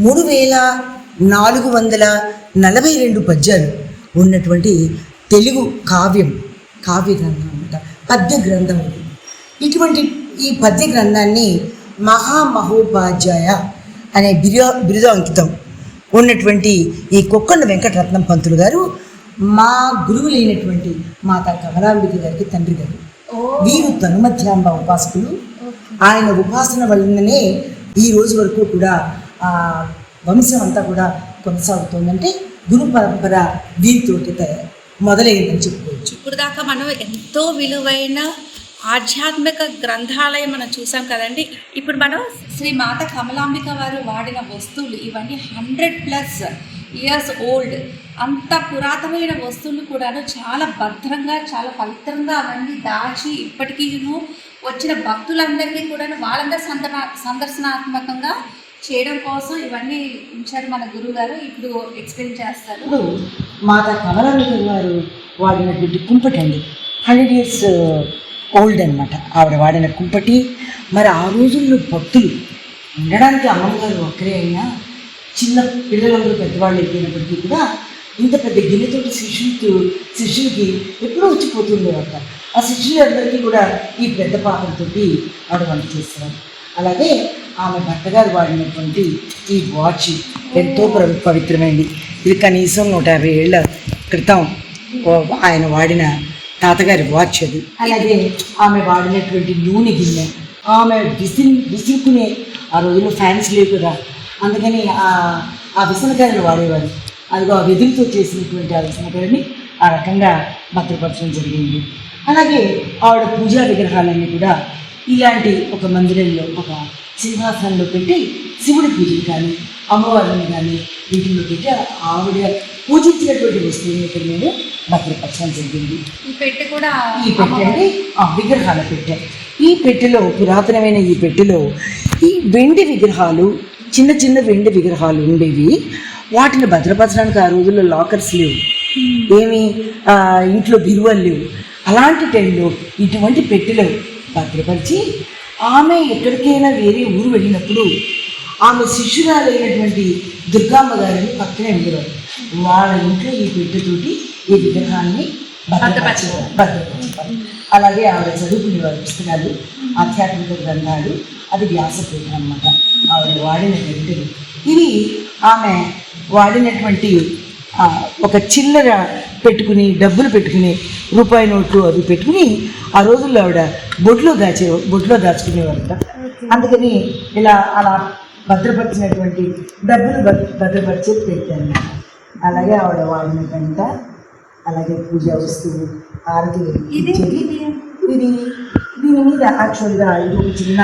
3442 పద్యాలు ఉన్నటువంటి తెలుగు కావ్య గ్రంథం అన్నమాట, పద్య గ్రంథం. ఇటువంటి ఈ పద్య గ్రంథాన్ని మహామహోపాధ్యాయ అనే బిరుదాంకితం ఉన్నటువంటి ఈ కొక్కొండ వెంకటరత్నం పంతులు గారు మా గురువులైనటువంటి మాతా కమలాంబిక గారికి తండ్రి గారు. వీరు తనుమధ్యాంబ ఉపాసకులు. ఆయన ఉపాసన వలననే ఈ రోజు వరకు కూడా వంశం అంతా కూడా కొనసాగుతుందంటే గురు పరంపర వీరితో మొదలైందని చెప్పుకోవచ్చు. ఇప్పుడు దాకా మనం ఎంతో విలువైన ఆధ్యాత్మిక గ్రంథాలయం మనం చూసాం కదండి. ఇప్పుడు మనం శ్రీ మాత కమలాంబిక వారు వాడిన వస్తువులు ఇవన్నీ 100+ ఇయర్స్ ఓల్డ్, అంత పురాతనమైన వస్తువులు కూడాను చాలా భద్రంగా, చాలా పవిత్రంగా అవన్నీ దాచి ఇప్పటికీ వచ్చిన భక్తులందరికీ కూడా వాళ్ళందరూ సందర్శనాత్మకంగా చేయడం కోసం ఇవన్నీ ఉంచారు మన గురువు గారు. ఇప్పుడు ఎక్స్ప్లెయిన్ చేస్తారు. ఇప్పుడు మాతా కమలాంబిక గారు వాడినటువంటి కుంపటి అండి, 100 years ఓల్డ్ అనమాట ఆవిడ వాడిన కుంపటి. మరి ఆ రోజుల్లో భక్తులు ఉండడానికి అమ్మగారు ఒక్కరే అయినా చిన్న పిల్లలందరూ పెద్దవాళ్ళు అయిపోయినప్పటికీ కూడా ఇంత పెద్ద గిన్నెతోటి శిష్యులకి ఎప్పుడూ వచ్చిపోతుండేవాట. ఆ శిష్యులందరికీ కూడా ఈ పెద్ద పాత్రతో ఆవిడ వంట చేస్తారు. అలాగే ఆమె భర్తగారు వాడినటువంటి ఈ వాచ్ ఎంతో పవిత్రమైంది. ఇది కనీసం 150 ఏళ్ల క్రితం ఆయన వాడిన తాతగారి వాచ్ అది. అలాగే ఆమె వాడినటువంటి నూనె గిన్నె, ఆమె విసురుకునే ఆ రోజుల్లో ఫ్యాన్స్ లేవు కదా, అందుకని ఆ విసనకాయలు వాడేవారు. అదిగో ఆ వెదురుతో చేసినటువంటి ఆ విసనకాయని ఆ రకంగా భద్రపరచడం జరిగింది. అలాగే ఆవిడ పూజా విగ్రహాలన్నీ కూడా ఇలాంటి ఒక మందిరంలో ఒక సింహాసనంలో పెట్టి శివుడి పూజలు కానీ అమ్మవారిని కానీ వీటిల్లో పెట్టి ఆవిడ పూజించినటువంటి వస్తువుని ఇక్కడ మేము భద్రపరచడం జరిగింది. ఈ పెట్టె కూడా ఈ పెట్టె అంటే విగ్రహాల పెట్టె. ఈ పెట్టెలో పురాతనమైన ఈ పెట్టెలో ఈ వెండి విగ్రహాలు చిన్న చిన్న వెండి విగ్రహాలు ఉండేవి. వాటిని భద్రపరచడానికి ఆ రోజుల్లో లాకర్స్ లేవు, ఏమి ఇంట్లో బిరువలు లేవు. అలాంటి టైంలో ఇటువంటి పెట్టెలో భద్రపరిచి ఆమె ఎక్కడికైనా వేరే ఊరు వెళ్ళినప్పుడు ఆమె శిష్యురాలైనటువంటి దుర్గమ్మ గారిని పక్కనే ఉండేవారు. వాళ్ళ ఇంట్లో ఈ పెట్టెతోటి ఈ విగ్రహాన్ని భద్రపరిచేవారు. అలాగే ఆవిడ చదువుకునేవారు పుస్తకాలు, ఆధ్యాత్మిక గ్రంథాలు. అది వ్యాసపీఠం అన్నమాట ఆవిడ వాడిన పెట్టెలు. ఇది ఆమె వాడినటువంటి ఒక చిల్లర పెట్టుకుని డబ్బులు పెట్టుకుని రూపాయి నోట్లు అవి పెట్టుకుని ఆ రోజుల్లో ఆవిడ బొడ్లో దాచుకునేవారట. అందుకని ఇలా అలా భద్రపరిచినటువంటి డబ్బులు భద్రపరిచి పెట్టాను. అలాగే ఆవిడ వాడిన గంట, అలాగే పూజా వస్తువు, ఆరతి ఇచ్చేది. దీని మీద యాక్చువల్గా ఇది ఒక చిన్న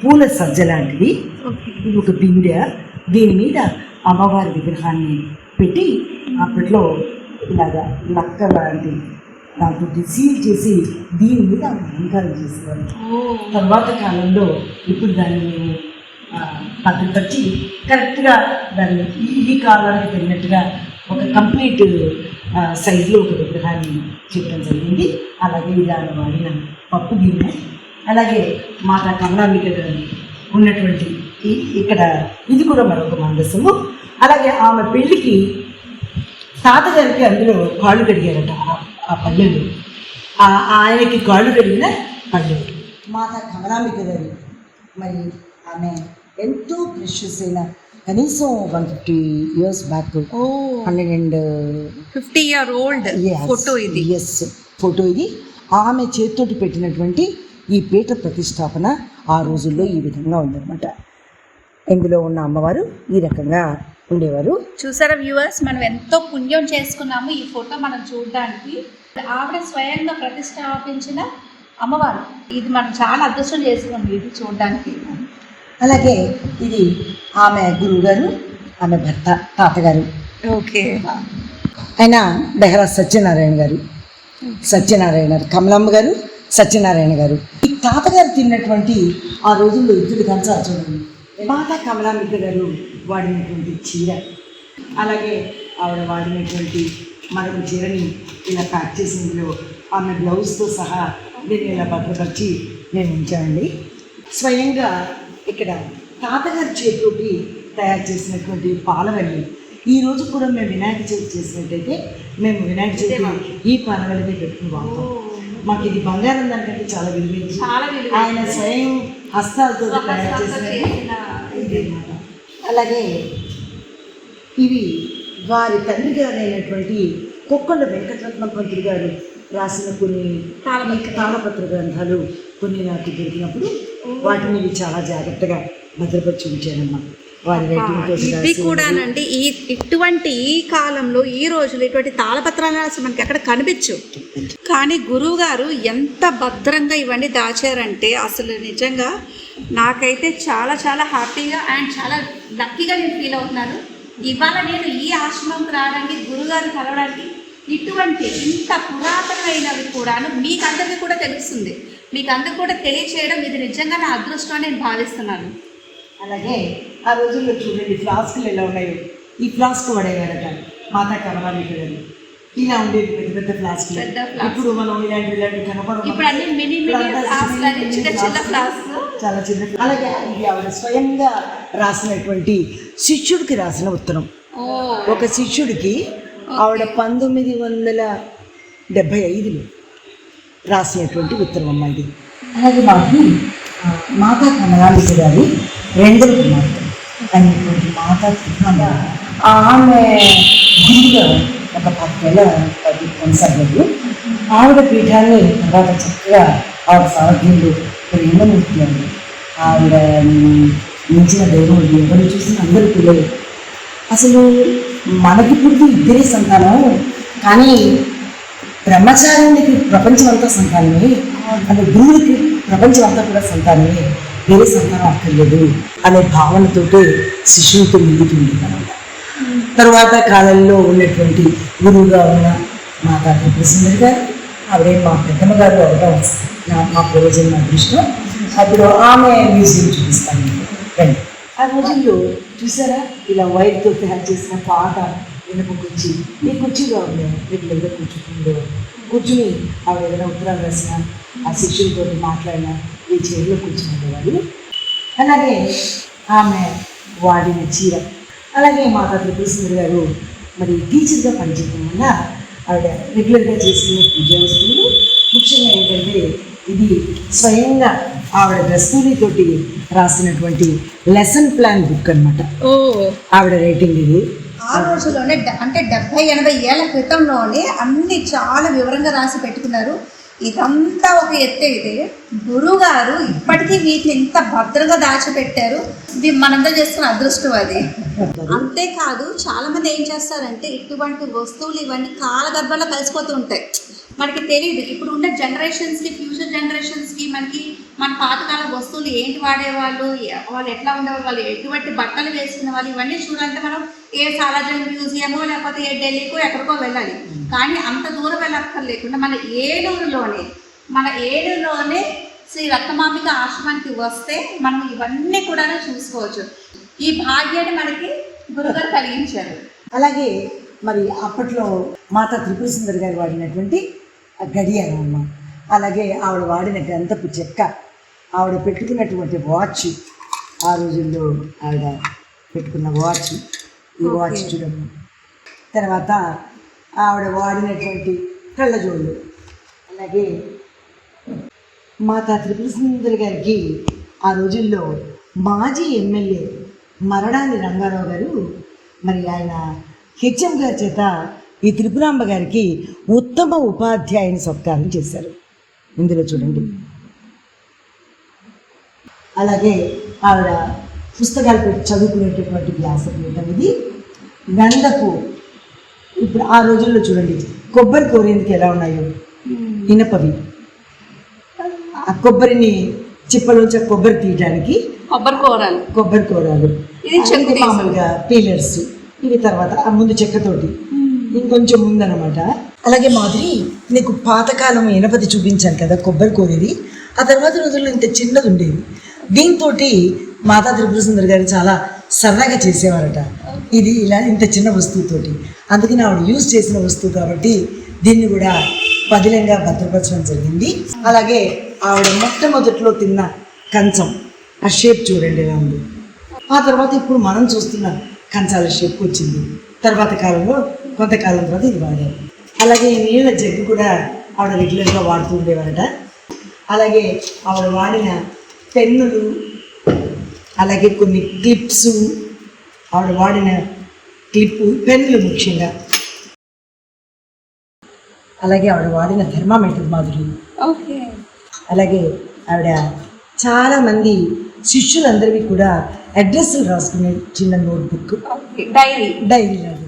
పూల సజ్జ లాంటిది. ఇది ఒక బిందె. దీని మీద అమ్మవారి విగ్రహాన్ని పెట్టి అప్పట్లో ఇలాగా లక్క లాంటి దాంతో సీల్ చేసి దీని మీద అలంకారం చేసేవారు. తర్వాత కాలంలో ఇప్పుడు దాన్ని మేము భద్రపరిచి కరెక్ట్గా దాన్ని ఈ కాలానికి తగినట్టుగా ఒక కంప్లీట్ సైజులో ఒక విగ్రహాన్ని చేయడం జరిగింది. అలాగే దాని వాడిన పప్పు గిన్నె, అలాగే మాతా కమలాంబిక గారు ఉన్నటువంటి ఇక్కడ ఇది కూడా మరొక మందసము. అలాగే ఆమె పెళ్ళికి తాతగారికి అందులో కాళ్ళు కడిగారట ఆ పల్లెలు. ఆయనకి కాళ్ళు కడిగిన పల్లె మాతా కమలాంబిక గారు. మరి ఆమె ఎంతో ప్రెషియస్ అయిన కనీసం 150 years బ్యాక్ 150-year-old ఫోటో ఇది. ఎస్, ఫోటో ఇది. ఆమె చేతితోటి పెట్టినటువంటి ఈ పీఠ ప్రతిష్టాపన ఆ రోజుల్లో ఈ విధంగా ఉందన్నమాట. ఇందులో ఉన్న అమ్మవారు ఈ రకంగా ఉండేవారు. చూసారా వ్యూవర్స్, మనం ఎంతో పుణ్యం చేసుకున్నాము ఈ ఫోటో మనం చూడడానికి. ఆవిడ స్వయంగా ప్రతిష్టాపించిన అమ్మవారు. ఇది మనం చాలా అదృష్టం చేసుకున్నాం ఇది చూడడానికి. అలాగే ఇది ఆమె గురువు గారు, ఆమె భర్త తాతగారు. ఓకే. ఆయన బెహరా సత్యనారాయణ గారు, కమలమ్మ గారు, సత్యనారాయణ గారు. ఈ తాతగారు తిన్నటువంటి ఆ రోజుల్లో ఇద్దరు కంచాలు చూడండి. మాతా కమలాంబిక గారు వాడినటువంటి చీర, అలాగే ఆవిడ వాడినటువంటి మరొక చీరని ఇలా ప్యాక్ చేసిందిలో ఆమె బ్లౌజ్తో సహా దీన్ని ఇలా భద్రపరిచి నేను ఉంచానండి. స్వయంగా ఇక్కడ తాతగారి చేతితోటి తయారు చేసినటువంటి పాలవల్లి. ఈ రోజు కూడా మేము వినాయక చవితి చేసినట్టయితే మేము వినాయక చవితి ఈ పాలవల్లిని పెట్టుకుని వాడతాం. మాకు ఇది బంగారం దానికంటే చాలా విలువైంది. ఆయన స్వయం హస్తాలతో తయారు చేసిన. అలాగే ఇవి వారి తండ్రి గారైనటువంటి కొక్కొండ వెంకటరత్నం పంతులు గారు రాసిన కొన్ని తాళపత్ర గ్రంథాలు కొన్ని నాకు దొరికినప్పుడు వాటిని చాలా జాగ్రత్తగా భద్రపరిచి ఉంచానమ్మా. వారి ఇది కూడానండి ఇటువంటి ఈ కాలంలో ఈ రోజులు ఇటువంటి తాళపత్రాలు అసలు మనకి ఎక్కడ కనిపించు. కానీ గురువు గారు ఎంత భద్రంగా ఇవన్నీ దాచారంటే అసలు నిజంగా నాకైతే చాలా చాలా హ్యాపీగా అండ్ చాలా లక్కీగా నేను ఫీల్ అవుతున్నాను. ఇవాళ నేను ఈ ఆశ్రమంకి రావడానికి, గురుగారు కలవడానికి ఇటువంటి ఇంత పురాతనమైనవి కూడాను మీకు అందరికీ కూడా తెలుస్తుంది. మీకు అందరికీ కూడా తెలియచేయడం ఇది నిజంగా నా అదృష్టం అని నేను భావిస్తున్నాను. అలాగే ఆ రోజుల్లో చూడండి ఫ్లాస్కులు ఎలా ఉన్నాయో. ఈ ఫ్లాస్క్ పడేవారట మాతా కమలాంబిక గారు. ఇలా ఉండేది పెద్ద పెద్ద ఫ్లాస్కులు. ఇప్పుడు మనం ఇలాంటి కనపడదు. చాలా చిన్న. అలాగే ఇది ఆవిడ స్వయంగా రాసినటువంటి శిష్యుడికి రాసిన ఉత్తరం. ఒక శిష్యుడికి ఆవిడ 1975లో రాసినటువంటి ఉత్తరం అమ్మ ఇది. అలాగే మాకు మాతా కమలాంబిక గారి రెండవ కుమార్తె అయినటువంటి మాతా కృష్ణ ఆమె గురువుగా ఒక 10 ఏళ్ళ కొనసాగారు. ఆవిడ పీఠాన్ని తర్వాత చక్కగా ఆవిడ సారథ్యంలో ప్రేమమూర్తి అండి. ఆవిడ మించిన దైవం ఎవరు చూసిన అందరూ పిల్లలు. అసలు మనకి పుట్టి ఇద్దరే సంతానం, కానీ బ్రహ్మచారునికి ప్రపంచం అంతా సంతానమే, అంటే గురువులకి ప్రపంచం అంతా కూడా సంతానమే, వేరే సంతానం అక్కర్లేదు అనే భావనతోటి శిష్యులతో మిగుతుంది అనమాట. తరువాత కాలంలో ఉన్నటువంటి గురువుగా ఉన్న మాతా త్రిపుర సుందరి గారు, ఆవిడే మా పెద్దమ్మ గారు అవడం మా పూర్వజన్మ అదృష్టం. అప్పుడు ఆమె మ్యూజియం చూపిస్తాను రండి. ఆ రోజుల్లో చూసారా ఇలా వైర్తో తయారు చేసిన పాత ఇనుప కుర్చీ, ఈ కుర్చీలో ఆవిడ రెగ్యులర్గా కూర్చుంటుండేవారు. కూర్చుని ఆవిడ ఏదైనా ఉత్తరాలు రాసిన, ఆ శిష్యులతో మాట్లాడిన ఈ చైర్లో కూర్చునేవారు. అలాగే ఆమె వాడిన చీర, అలాగే మాతా త్రిపుర సుందరి గారు మరి టీచర్గా పనిచేయడం వల్ల ఆవిడ రెగ్యులర్గా చేసిన పూజా వస్తువులు ముఖ్యంగా ఏంటంటే ఇది స్వయంగా ఆవిడ దస్తూరితోటి రాసినటువంటి లెసన్ ప్లాన్ బుక్ అనమాట. ఆవిడ రైటింగ్ ఇది. ఆ రోజుల్లోనే అంటే 70-80 ఏళ్ల క్రితంలోనే అన్ని చాలా వివరంగా రాసి పెట్టుకున్నారు. ఇదంతా ఒక ఎత్తే. ఇది గురువుగారు ఇప్పటికీ వీటిని ఇంత భద్రంగా దాచిపెట్టారు. ఇది మనందరూ చేస్తున్న అదృష్టం అది. అంతేకాదు చాలా మంది ఏం చేస్తారంటే ఇటువంటి వస్తువులు ఇవన్నీ కాలగర్భంలో కలిసిపోతూ ఉంటాయి, మనకి తెలియదు. ఇప్పుడు ఉన్న జనరేషన్స్కి, ఫ్యూచర్ జనరేషన్స్కి మనకి మన పాతకాల వస్తువులు ఏంటి వాడేవాళ్ళు, వాళ్ళు ఎట్లా ఉండేవాళ్ళు, వాళ్ళు ఎటువంటి బట్టలు వేసుకునే వాళ్ళు, ఇవన్నీ చూడాలంటే మనం ఏ సాలార్జంగ్ మ్యూజియమో లేకపోతే ఏ ఢిల్లీకో ఎక్కడికో వెళ్ళాలి. కానీ అంత దూరం వెళ్ళక్కర్లేకుండా మన ఏలూరులోనే శ్రీ రత్నమాంబిక ఆశ్రమానికి వస్తే మనం ఇవన్నీ కూడా చూసుకోవచ్చు. ఈ భాగ్యాన్ని మనకి గురుగారు కలిగించారు. అలాగే మరి అప్పట్లో మాతా త్రిపుర సుందరి గారు వాడినటువంటి గడియారం అమ్మ, అలాగే ఆవిడ వాడిన గ్రంథపు చెక్క, ఆవిడ పెట్టుకున్నటువంటి వాచ్, ఆ రోజుల్లో ఆవిడ పెట్టుకున్న వాచ్, ఈ వాచ్ చూడము. తర్వాత ఆవిడ వాడినటువంటి కళ్ళజోళ్ళు, అలాగే మాతా త్రిపుర సుందరి గారికి ఆ రోజుల్లో మాజీ ఎమ్మెల్యే మరణాని రంగారావు గారు మరి ఆయన హెచ్ఎం గారి చేత ఈ త్రిపురాంబ గారికి ఉత్తమ ఉపాధ్యాయుని సత్కారం చేశారు. ఇందులో చూడండి. అలాగే ఆవిడ పుస్తకాలు పెట్టి చదువుకునేటటువంటి వ్యాసపీఠం ఇది. గంధపు, ఇప్పుడు ఆ రోజుల్లో చూడండి కొబ్బరి కోరేందుకు ఎలా ఉన్నాయో ఇనపవి, ఆ కొబ్బరిని చిప్పలోంచి కొబ్బరి తీయడానికి కొబ్బరి కూరాలు, ఇది మామూలుగా పీలర్స్, ఇవి తర్వాత ఆ ముందు చెక్కతోటి ఇంకొంచెం ముందనమాట. అలాగే మాదిరి నీకు పాతకాలం ఇనపది చూపించాను కదా కొబ్బరి కోరేది, ఆ తర్వాత రోజుల్లో ఇంత చిన్నది ఉండేది. దీంతో మాతా త్రిపుర సుందరి గారు చాలా సరదాగా చేసేవారట. ఇది ఇలా ఇంత చిన్న వస్తువుతోటి, అందుకని ఆవిడ యూజ్ చేసిన వస్తువు కాబట్టి దీన్ని కూడా పదిలంగా భద్రపరచడం జరిగింది. అలాగే ఆవిడ మొట్టమొదట్లో తిన్న కంచం, ఆ షేప్ చూడండి ఎలా ఉంది. ఆ తర్వాత ఇప్పుడు మనం చూస్తున్న కంచాల షేప్ వచ్చింది. తర్వాత కాలంలో కొంతకాలం తర్వాత ఇది వాడారు. అలాగే నీళ్ళ జగ్గు కూడా ఆవిడ రెగ్యులర్గా వాడుతూ ఉండేవారట. అలాగే ఆవిడ వాడిన పెన్నులు, అలాగే కొన్ని క్లిప్స్, ఆవిడ వాడిన క్లిప్పు పెన్నులు ముఖ్యంగా, అలాగే ఆవిడ వాడిన థర్మామీటర్ మాదిరి, అలాగే ఆవిడ చాలామంది శిష్యులందరికీ కూడా అడ్రస్లు రాసుకునే చిన్న నోట్బుక్, డైరీ లాంటిది.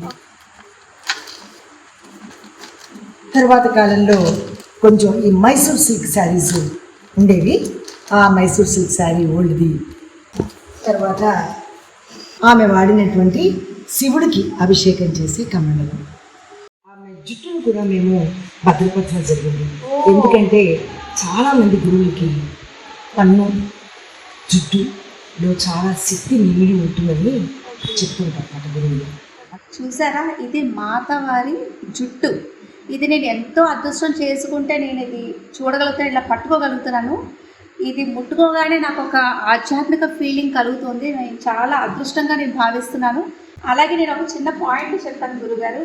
తర్వాత కాలంలో కొంచెం ఈ మైసూర్ సిల్క్ శారీస్ ఉండేవి, ఆ మైసూర్ సిల్క్ శారీ ఓల్డ్ది. తర్వాత ఆమె వాడినటువంటి శివుడికి అభిషేకం చేసే కమండలం, ఆమె జుట్టును కూడా మేము భద్రపరచడం జరిగింది. ఎందుకంటే చాలామంది గురువులకి పన్ను జుట్టులో చాలా శక్తి నిమిడి ఉంటుందని చెప్తుంటారు గురువులు. చూసారా, ఇది మాతవారి జుట్టు. ఇది నేను ఎంతో అదృష్టం చేసుకుంటే నేను ఇది చూడగలుగుతాను, ఇలా పట్టుకోగలుగుతున్నాను. ఇది ముట్టుకోగానే నాకు ఒక ఆధ్యాత్మిక ఫీలింగ్ కలుగుతుంది. నేను చాలా అదృష్టంగా నేను భావిస్తున్నాను. అలాగే నేను ఒక చిన్న పాయింట్ చెప్తాను గురుగారు.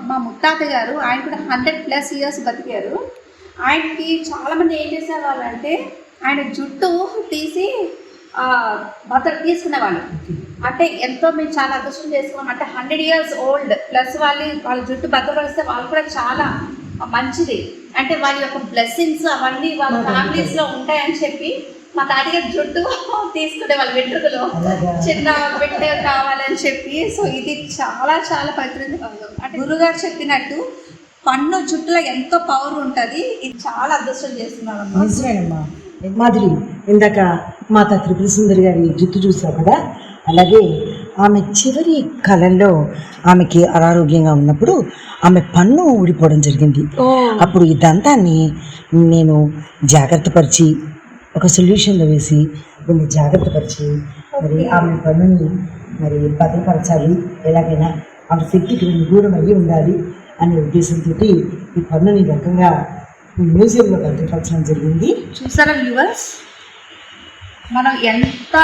మా ముత్తాత గారు, ఆయన కూడా 100+ ఇయర్స్ బతికారు. ఆయనకి చాలామంది ఏం చేసేవాళ్ళంటే ఆయన జుట్టు తీసి తీసుకునేవాళ్ళు. అంటే ఎంతో మేము చాలా అదృష్టం చేసుకున్నాం. అంటే 100 years old ప్లస్ వాళ్ళ జుట్టు భద్రపరిస్తే వాళ్ళు కూడా చాలా మంచిది. అంటే వాళ్ళ యొక్క బ్లెస్సింగ్స్ అవన్నీ వాళ్ళ ఫ్యామిలీస్లో ఉంటాయని చెప్పి మా తాతగారి జుట్టు తీసుకునే వాళ్ళ వెంట్రుకలో చిన్న వెంట్రుక కావాలని చెప్పి. సో ఇది చాలా చాలా పవిత్రం. అంటే గురుగారు చెప్పినట్టు పన్ను చుట్టూలో ఎంతో పవర్ ఉంటుంది. ఇది చాలా అదృష్టం చేస్తున్నాను అమ్మా. నిజమేనమ్మా. మాధురి, ఇందాక మాతా త్రిపుర సుందరి గారి జుట్టు చూసావు కదా, అలాగే ఆమె చివరి కాలంలో ఆమెకి అనారోగ్యంగా ఉన్నప్పుడు ఆమె పన్ను ఊడిపోవడం జరిగింది. అప్పుడు ఈ దంతాన్ని నేను జాగ్రత్తపరిచి ఒక సొల్యూషన్లో వేసి దీన్ని జాగ్రత్తపరిచి మరి ఆమె పన్నుని మరి భద్రపరచాలి, ఎలాగైనా ఆమె శక్తికి దూరం అయ్యి ఉండాలి అనే ఉద్దేశంతో ఈ పన్నుని రకంగా మ్యూజియంలో భద్రపరచడం జరిగింది. చూసారా వ్యూవర్స్, మనం ఎంత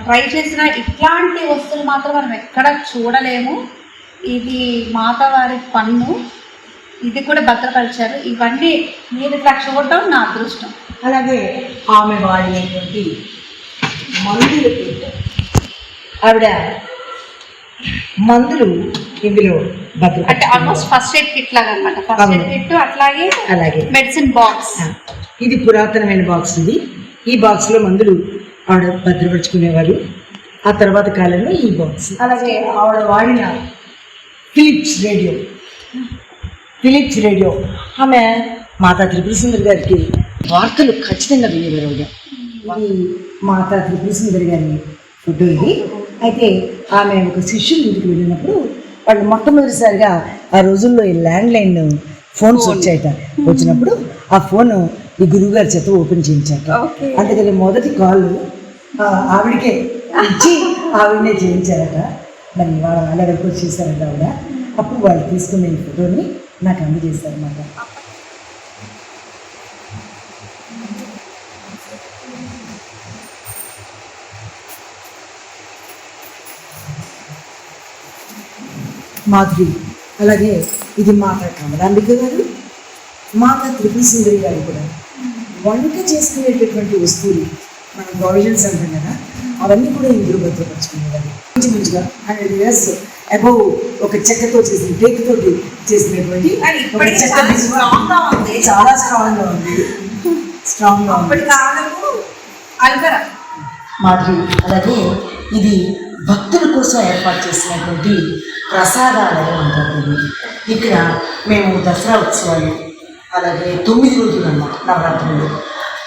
ట్రై చేసినా ఇట్లాంటి వస్తువులు మాత్రం మనం ఎక్కడ చూడలేము. ఇది మాతవారి పన్ను, ఇది కూడా భద్రపరిచారు. ఇవన్నీ మీరు ఇట్లా చూడటం నా అదృష్టం. అలాగే ఆమె వాడినటువంటి మందులు, ఆవిడ మందులు ఇందులో అంటే ఆల్మోస్ట్ ఫస్ట్ ఎయిడ్ కిట్ లాగా అనమాట. ఫస్ట్ ఎయిడ్ కిట్ అట్లాగే అలాగే మెడిసిన్ బాక్స్. ఇది పురాతనమైన బాక్స్. ఇది ఈ బాక్స్లో మందులు ఆవిడ భద్రపరుచుకునేవారు. ఆ తర్వాత కాలంలో ఈ బాక్స్. అలాగే ఆవిడ వాడిన ఫిలిప్స్ రేడియో ఆమె మాతా త్రిపుర సుందరి గారికి వార్తలు ఖచ్చితంగా వినేవారు ఆవిడ. ఇది మాతా త్రిపుర సుందరి గారి ఫోటో ఇది. అయితే ఆమె ఒక శిష్యుల ఇంటికి వెళ్ళినప్పుడు వాళ్ళు మొట్టమొదటిసారిగా ఆ రోజుల్లో ఈ ల్యాండ్లైన్ ఫోన్స్ వచ్చినప్పుడు ఆ ఫోన్ ఈ గురువు గారి చేత ఓపెన్ చేయించాక, అందుకని మొదటి కాల్ ఆవిడకే ఇచ్చి ఆవిడనే చేయించారట. మరి వాళ్ళ దగ్గరికి వచ్చేసారట ఆవిడ. అప్పుడు వాళ్ళు తీసుకున్న ఈ ఫోటోని నాకు అందజేశారన్నమాట. మాధురి, అలాగే ఇది మాతా కమలాంబిక గారు, మాతా త్రిపుర సుందరి గారు కూడా వంట చేసుకునేటటువంటి వస్తువులు, మన ప్రావిజన్స్ అంటాం కదా, అవన్నీ కూడా ఇందులో భద్రపరచుకునేవారు. మంచిగా 100 years అబౌవ్ ఒక చెక్కతో చేసిన, టేక్తో చేసినటువంటి చాలా స్ట్రాంగ్గా ఉంది. మాధురి, అలాగే ఇది భక్తుల కోసం ఏర్పాటు చేసినటువంటి ప్రసాదాలయం అంటారు. ఇక్కడ మేము దసరా ఉత్సవాలు, అలాగే 9 రోజులు అన్నమాట నవరాత్రులు,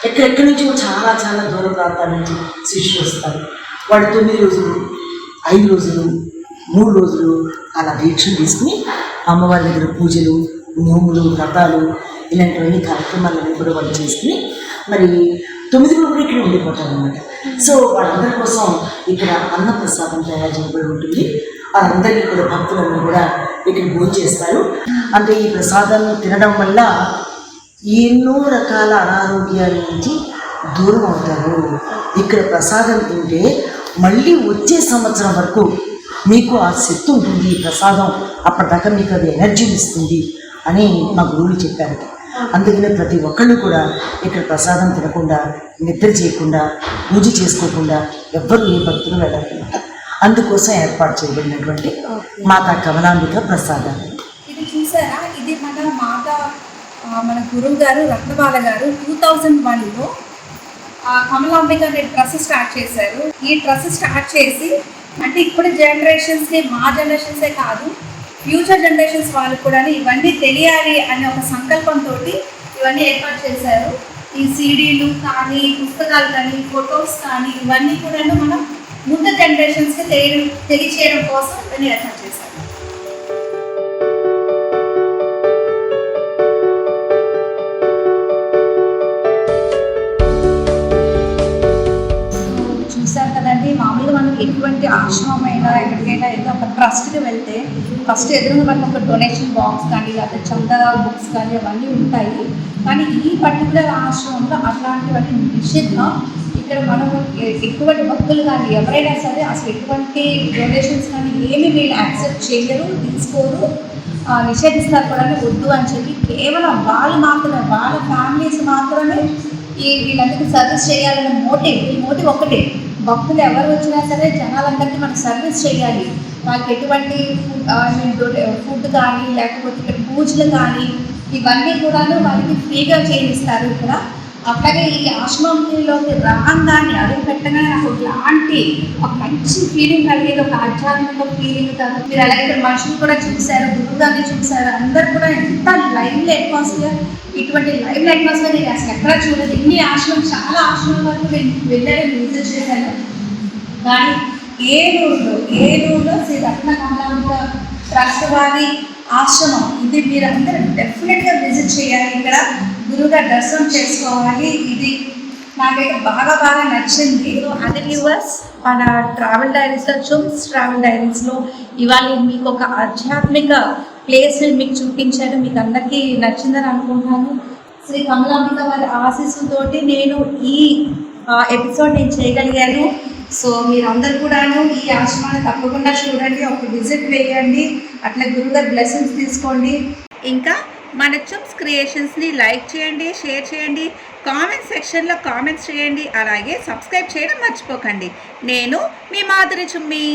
ఎక్కడెక్కడి నుంచో చాలా చాలా దూర ప్రాంతాల నుంచి శిష్యులు వస్తారు. వాళ్ళు 9 రోజులు, 5 రోజులు, 3 రోజులు అలా దీక్షలు తీసుకుని అమ్మవారి దగ్గర పూజలు, నోములు, వ్రతాలు ఇలాంటివన్నీ కార్యక్రమాలన్నీ కూడా వాళ్ళు చేసుకుని మరి 9 రోజులు ఇక్కడ ఉండిపోతారు అన్నమాట. సో వాళ్ళందరి కోసం ఇక్కడ అన్నప్రసాదం తయారు చేయబడి ఉంటుంది. వాళ్ళందరికీ కూడా భక్తులన్నీ కూడా ఇక్కడ భోజనం చేస్తారు. అంటే ఈ ప్రసాదాన్ని తినడం వల్ల ఎన్నో రకాల అనారోగ్యాల నుంచి దూరం అవుతారు. ఇక్కడ ప్రసాదం తింటే మళ్ళీ వచ్చే సంవత్సరం వరకు మీకు ఆ శక్తి ఉంటుంది. ఈ ప్రసాదం అప్పటిదాకా మీకు అది ఎనర్జీని ఇస్తుంది అని మా గురువులు చెప్పారు. అందుకనే ప్రతి ఒక్కళ్ళు కూడా ఇక్కడ ప్రసాదం తినకుండా, నిద్ర చేయకుండా, పూజ చేసుకోకుండా ఎవ్వరూ ఏ భక్తులు వెళ్ళాలన్నమాట. అందుకోసం ఏర్పాటు చేయబడినటువంటి మాతా కమలాంబిక ప్రసాదాలు. ఇది చూసారా, ఇది మన గురువు గారు రత్నబాల గారు 2001లో కమలాంబిక అనే ట్రస్ట్ స్టార్ట్ చేశారు. ఈ ట్రస్ట్ స్టార్ట్ చేసి అంటే ఇప్పుడు జనరేషన్స్కి, మా జనరేషన్సే కాదు, ఫ్యూచర్ జనరేషన్స్ వాళ్ళకు కూడా ఇవన్నీ తెలియాలి అనే ఒక సంకల్పంతో ఇవన్నీ ఏర్పాటు చేశారు. ఈ సీడీలు కానీ, పుస్తకాలు కానీ, ఫొటోస్ కానీ ఇవన్నీ కూడా మనం ముందు జనరేషన్స్కి తెలియచేయడం కోసం ఇవన్నీ ఏర్పాటు చేశారు. చూసారు కదండి, మామూలుగా మనకి ఎటువంటి ఆశ్రమమైనా ఎక్కడికైనా ఏదో ఒక ట్రస్ట్కి వెళ్తే ఫస్ట్ ఎదురుగా మనకు ఒక డొనేషన్ బాక్స్ కానీ, లేదా చందా బుక్స్ కానీ అవన్నీ ఉంటాయి. కానీ ఈ పర్టికులర్ ఆశ్రమంలో అట్లాంటివన్నీ నిషేధం. ఇక్కడ మనము ఎటువంటి భక్తులు కానీ ఎవరైనా సరే అసలు ఎటువంటి డొనేషన్స్ కానీ ఏమి వీళ్ళు యాక్సెప్ట్ చేయరు, తీసుకోరు, నిషేధిస్తారు కూడా. వద్దు అని చెప్పి కేవలం వాళ్ళు మాత్రమే, వాళ్ళ ఫ్యామిలీస్ మాత్రమే ఈ వీళ్ళందరికీ సర్వీస్ చేయాలనే మోటివ్ ఒకటే. భక్తులు ఎవరు వచ్చినా సరే జనాలందరికీ మనం సర్వీస్ చేయాలి. వాళ్ళకి ఎటువంటి ఫుడ్ కానీ, లేకపోతే పూజలు కానీ ఇవన్నీ కూడా వాళ్ళకి ఫ్రీగా చేయిస్తారు ఇక్కడ. అట్లాగే ఈ ఆశ్రమంలోకి రాగానే అడుగు పెట్టగానే నాకు ఇలాంటి ఒక మంచి ఫీలింగ్ కలిగేది, ఒక ఆధ్యాత్మిక ఫీలింగ్ కాదు. మీరు అలాగే ఇక్కడ మనుషులు కూడా చూశారు, గురువుగారిని చూశారు, అందరు కూడా ఎంత లైవ్లీ అట్మాస్ఫియర్, ఇటువంటి లైవ్లీ అట్మాస్ఫియర్ నేను అసలు ఎక్కడా చూడలేదు. ఇన్ని ఆశ్రమం, చాలా ఆశ్రమం వరకు నేను వెళ్ళాను, విజిట్ చేశాను. కానీ ఏలూరులో శ్రీ రత్న కమలాంబిక ట్రస్ట్ వారి ఆశ్రమం ఇది మీరందరూ డెఫినెట్గా విజిట్ చేయాలి. ఇక్కడ గురువుగారు దర్శనం చేసుకోవాలి. ఇది నాకైతే బాగా నచ్చింది. అదే వ్యూవర్స్, మన ట్రావెల్ డైరీస్లో, చుమ్స్ ట్రావెల్ డైరీస్లో ఇవాళ మీకు ఒక ఆధ్యాత్మిక ప్లేస్ని మీకు చూపించాను. మీకు అందరికీ నచ్చిందని అనుకుంటున్నాను. శ్రీ కమలాంబిక వారి ఆశీస్సుతోటి నేను ఈ ఎపిసోడ్ నేను చేయగలిగాను. సో మీరందరూ కూడాను ఈ ఆశ్రమాన్ని తప్పకుండా చూడండి, ఒక విజిట్ వేయండి, అట్లా గురువుగారి బ్లెస్సింగ్స్ తీసుకోండి. ఇంకా మన చుమ్స్ క్రియేషన్స్ని లైక్ చేయండి, షేర్ చేయండి, కామెంట్ సెక్షన్లో కామెంట్స్ చేయండి, అలాగే సబ్స్క్రైబ్ చేయడం మర్చిపోకండి. నేను మీ మాధురి చుమ్మి.